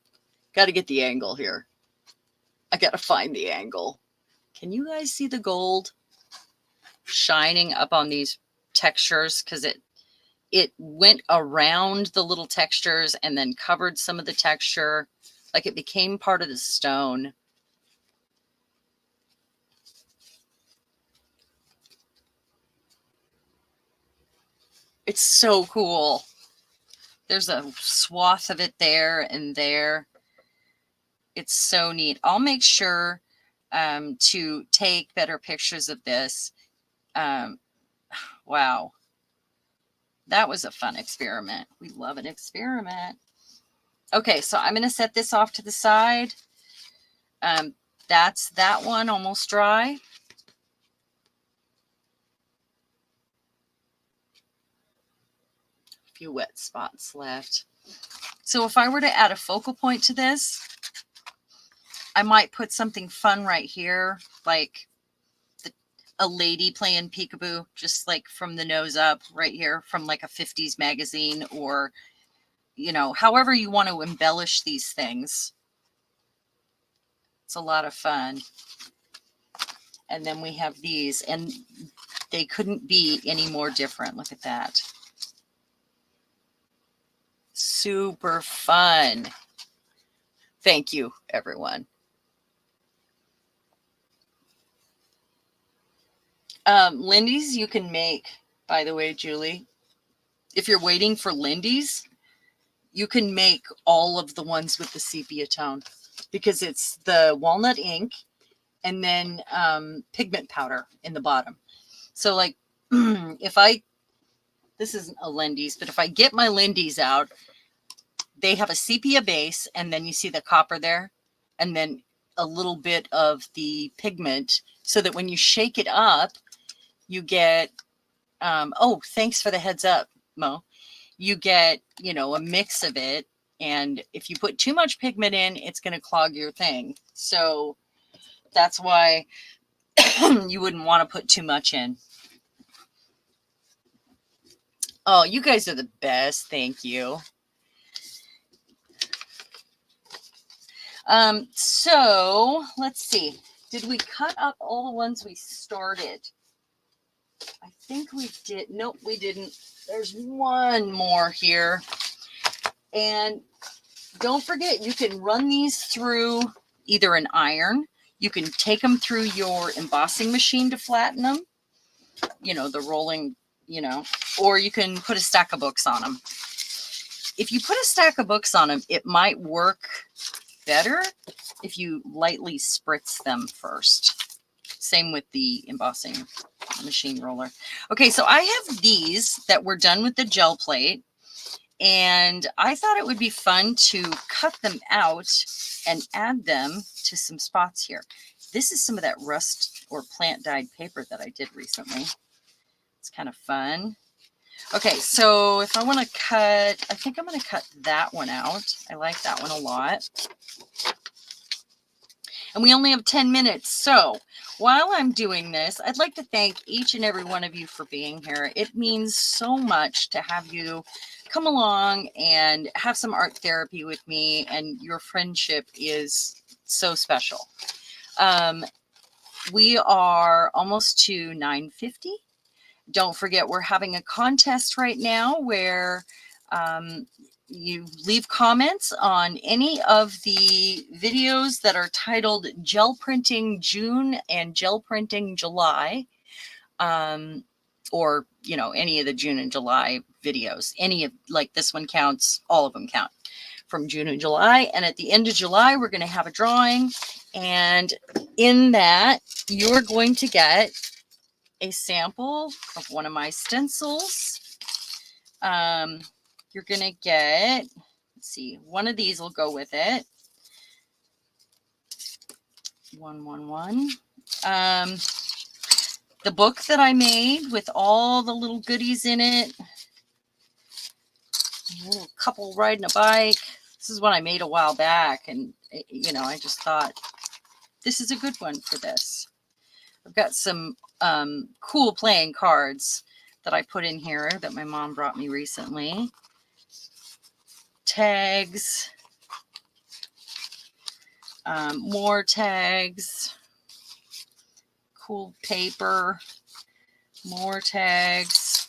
got to get the angle here. I got to find the angle. Can you guys see the gold shining up on these textures? Because it went around the little textures and then covered some of the texture, like it became part of the stone. It's so cool. There's a swath of it there and there. It's so neat. I'll make sure to take better pictures of this. Wow. That was a fun experiment. We love an experiment. Okay, so I'm going to set this off to the side. That's that one almost dry. A few wet spots left. So if I were to add a focal point to this, I might put something fun right here, like a lady playing peekaboo, just like from the nose up right here from like a 50s magazine, or, you know, however you want to embellish these things. It's a lot of fun. And then we have these, and they couldn't be any more different. Look at that. Super fun. Thank you, everyone. Lindy's you can make, by the way, Julie. If you're waiting for Lindy's, you can make all of the ones with the sepia tone, because it's the walnut ink and then pigment powder in the bottom. So like this isn't a Lindy's, but if I get my Lindy's out, they have a sepia base, and then you see the copper there, and then a little bit of the pigment, so that when you shake it up, you get, oh, thanks for the heads up, Mo. You get, you know, a mix of it. And if you put too much pigment in, it's going to clog your thing. So that's why you wouldn't want to put too much in. Oh, you guys are the best. Thank you. So let's see. Did we cut up all the ones we started? I think we did. Nope, we didn't. There's one more here. And don't forget, you can run these through either an iron. You can take them through your embossing machine to flatten them. You know, the rolling, you know, or you can put a stack of books on them. If you put a stack of books on them, it might work better if you lightly spritz them first. Same with the embossing machine roller. Okay, so I have these that were done with the gel plate, and I thought it would be fun to cut them out and add them to some spots here. This is some of that rust or plant dyed paper that I did recently. It's kind of fun. Okay, so if I want to cut, I think I'm going to cut that one out. I like that one a lot. And we only have 10 minutes. So while I'm doing this, I'd like to thank each and every one of you for being here. It means so much to have you come along and have some art therapy with me, and your friendship is so special. We are almost to 9:50. Don't forget, we're having a contest right now where you leave comments on any of the videos that are titled Gel Printing June and Gel Printing July, or, you know, any of the June and July videos. Any of, like this one counts, all of them count from June and July. And at the end of July, we're going to have a drawing. And in that, you're going to get a sample of one of my stencils. You're going to get, let's see, one of these will go with it. 111. The book that I made with all the little goodies in it. A little couple riding a bike. This is one I made a while back, and, you know, I just thought this is a good one for this. I've got some cool playing cards that I put in here that my mom brought me recently. Tags. More tags. Cool paper. More tags.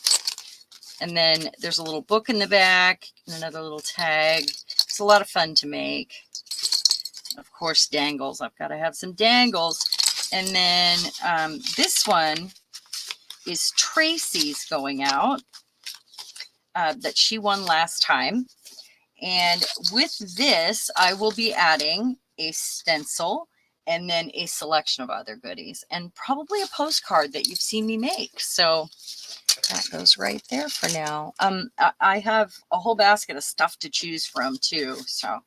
And then there's a little book in the back and another little tag. It's a lot of fun to make. Of course, dangles. I've got to have some dangles. And then this one is Tracy's going out. that she won last time. And with this, I will be adding a stencil and then a selection of other goodies and probably a postcard that you've seen me make. So that goes right there for now. I have a whole basket of stuff to choose from too. So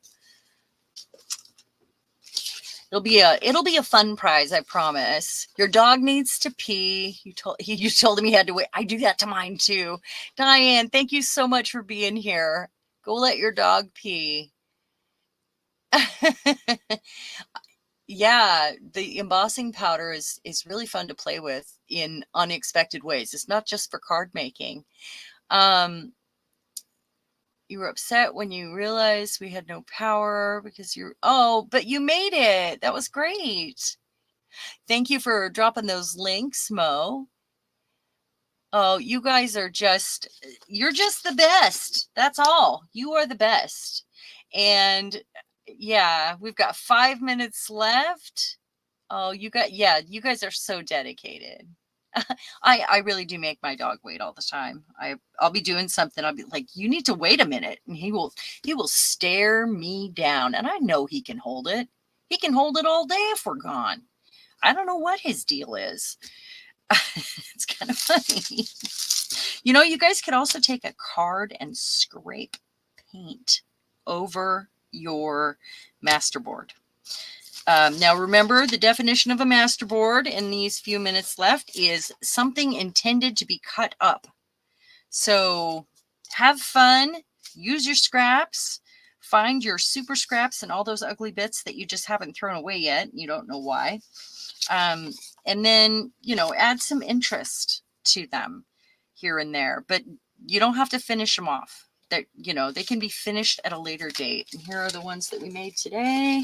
it'll be a fun prize, I promise. Your dog needs to pee. You told him he had to wait. I do that to mine too. Diane, thank you so much for being here. Go let your dog pee. Yeah, the embossing powder is really fun to play with in unexpected ways. It's not just for card making. You were upset when you realized we had no power because but you made it. That was great. Thank you for dropping those links, Mo. Oh, you guys are you're just the best. That's all. You are the best. And yeah, we've got 5 minutes left. Oh, you guys are so dedicated. I really do make my dog wait all the time. I'll be doing something. I'll be like, you need to wait a minute. And he will stare me down. And I know he can hold it. He can hold it all day if we're gone. I don't know what his deal is. It's kind of funny. You know, you guys could also take a card and scrape paint over your masterboard. Now, remember, the definition of a masterboard in these few minutes left is something intended to be cut up. So have fun, use your scraps, find your super scraps and all those ugly bits that you just haven't thrown away yet. You don't know why. And then, add some interest to them here and there, but you don't have to finish them off. That, they can be finished at a later date. And here are the ones that we made today.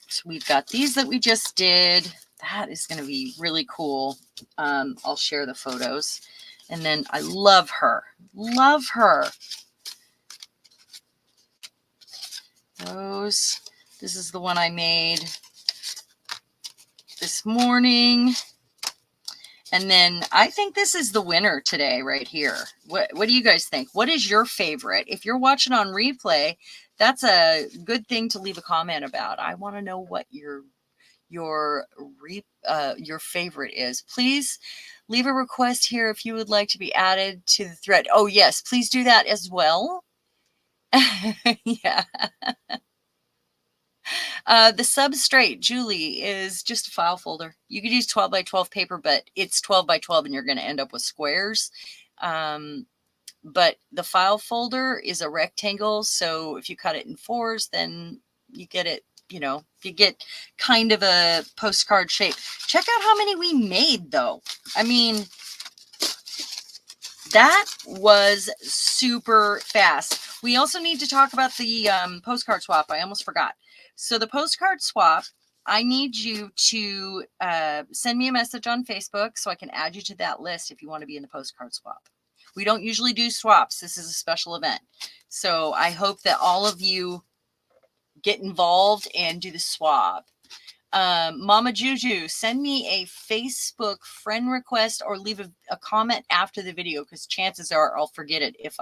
So we've got these that we just did. That is going to be really cool. I'll share the photos. And then I love her. Love her. This is the one I made this morning. And then I think this is the winner today right here. What do you guys think? What is your favorite? If you're watching on replay, that's a good thing to leave a comment about. I want to know what your favorite is. Please leave a request here if you would like to be added to the thread. Oh, yes, please do that as well. Yeah. The substrate, Julie, is just a file folder. You could use 12 by 12 paper, but it's 12 by 12 and you're going to end up with squares. But the file folder is a rectangle. So if you cut it in 4s, then you get it, you get kind of a postcard shape. Check out how many we made, though. I mean, that was super fast. We also need to talk about the postcard swap. I almost forgot. So the postcard swap, I need you to send me a message on Facebook so I can add you to that list if you want to be in the postcard swap. We don't usually do swaps. This is a special event. So I hope that all of you get involved and do the swap. Mama Juju, send me a Facebook friend request or leave a comment after the video, because chances are I'll forget it if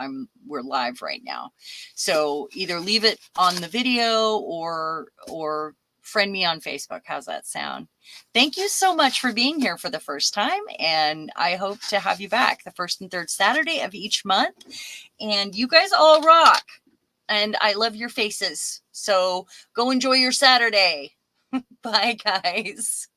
we're live right now. So either leave it on the video or friend me on Facebook. How's that sound? Thank you so much for being here for the first time, and I hope to have you back the first and third Saturday of each month. And you guys all rock, and I love your faces. So go enjoy your Saturday. Bye, guys.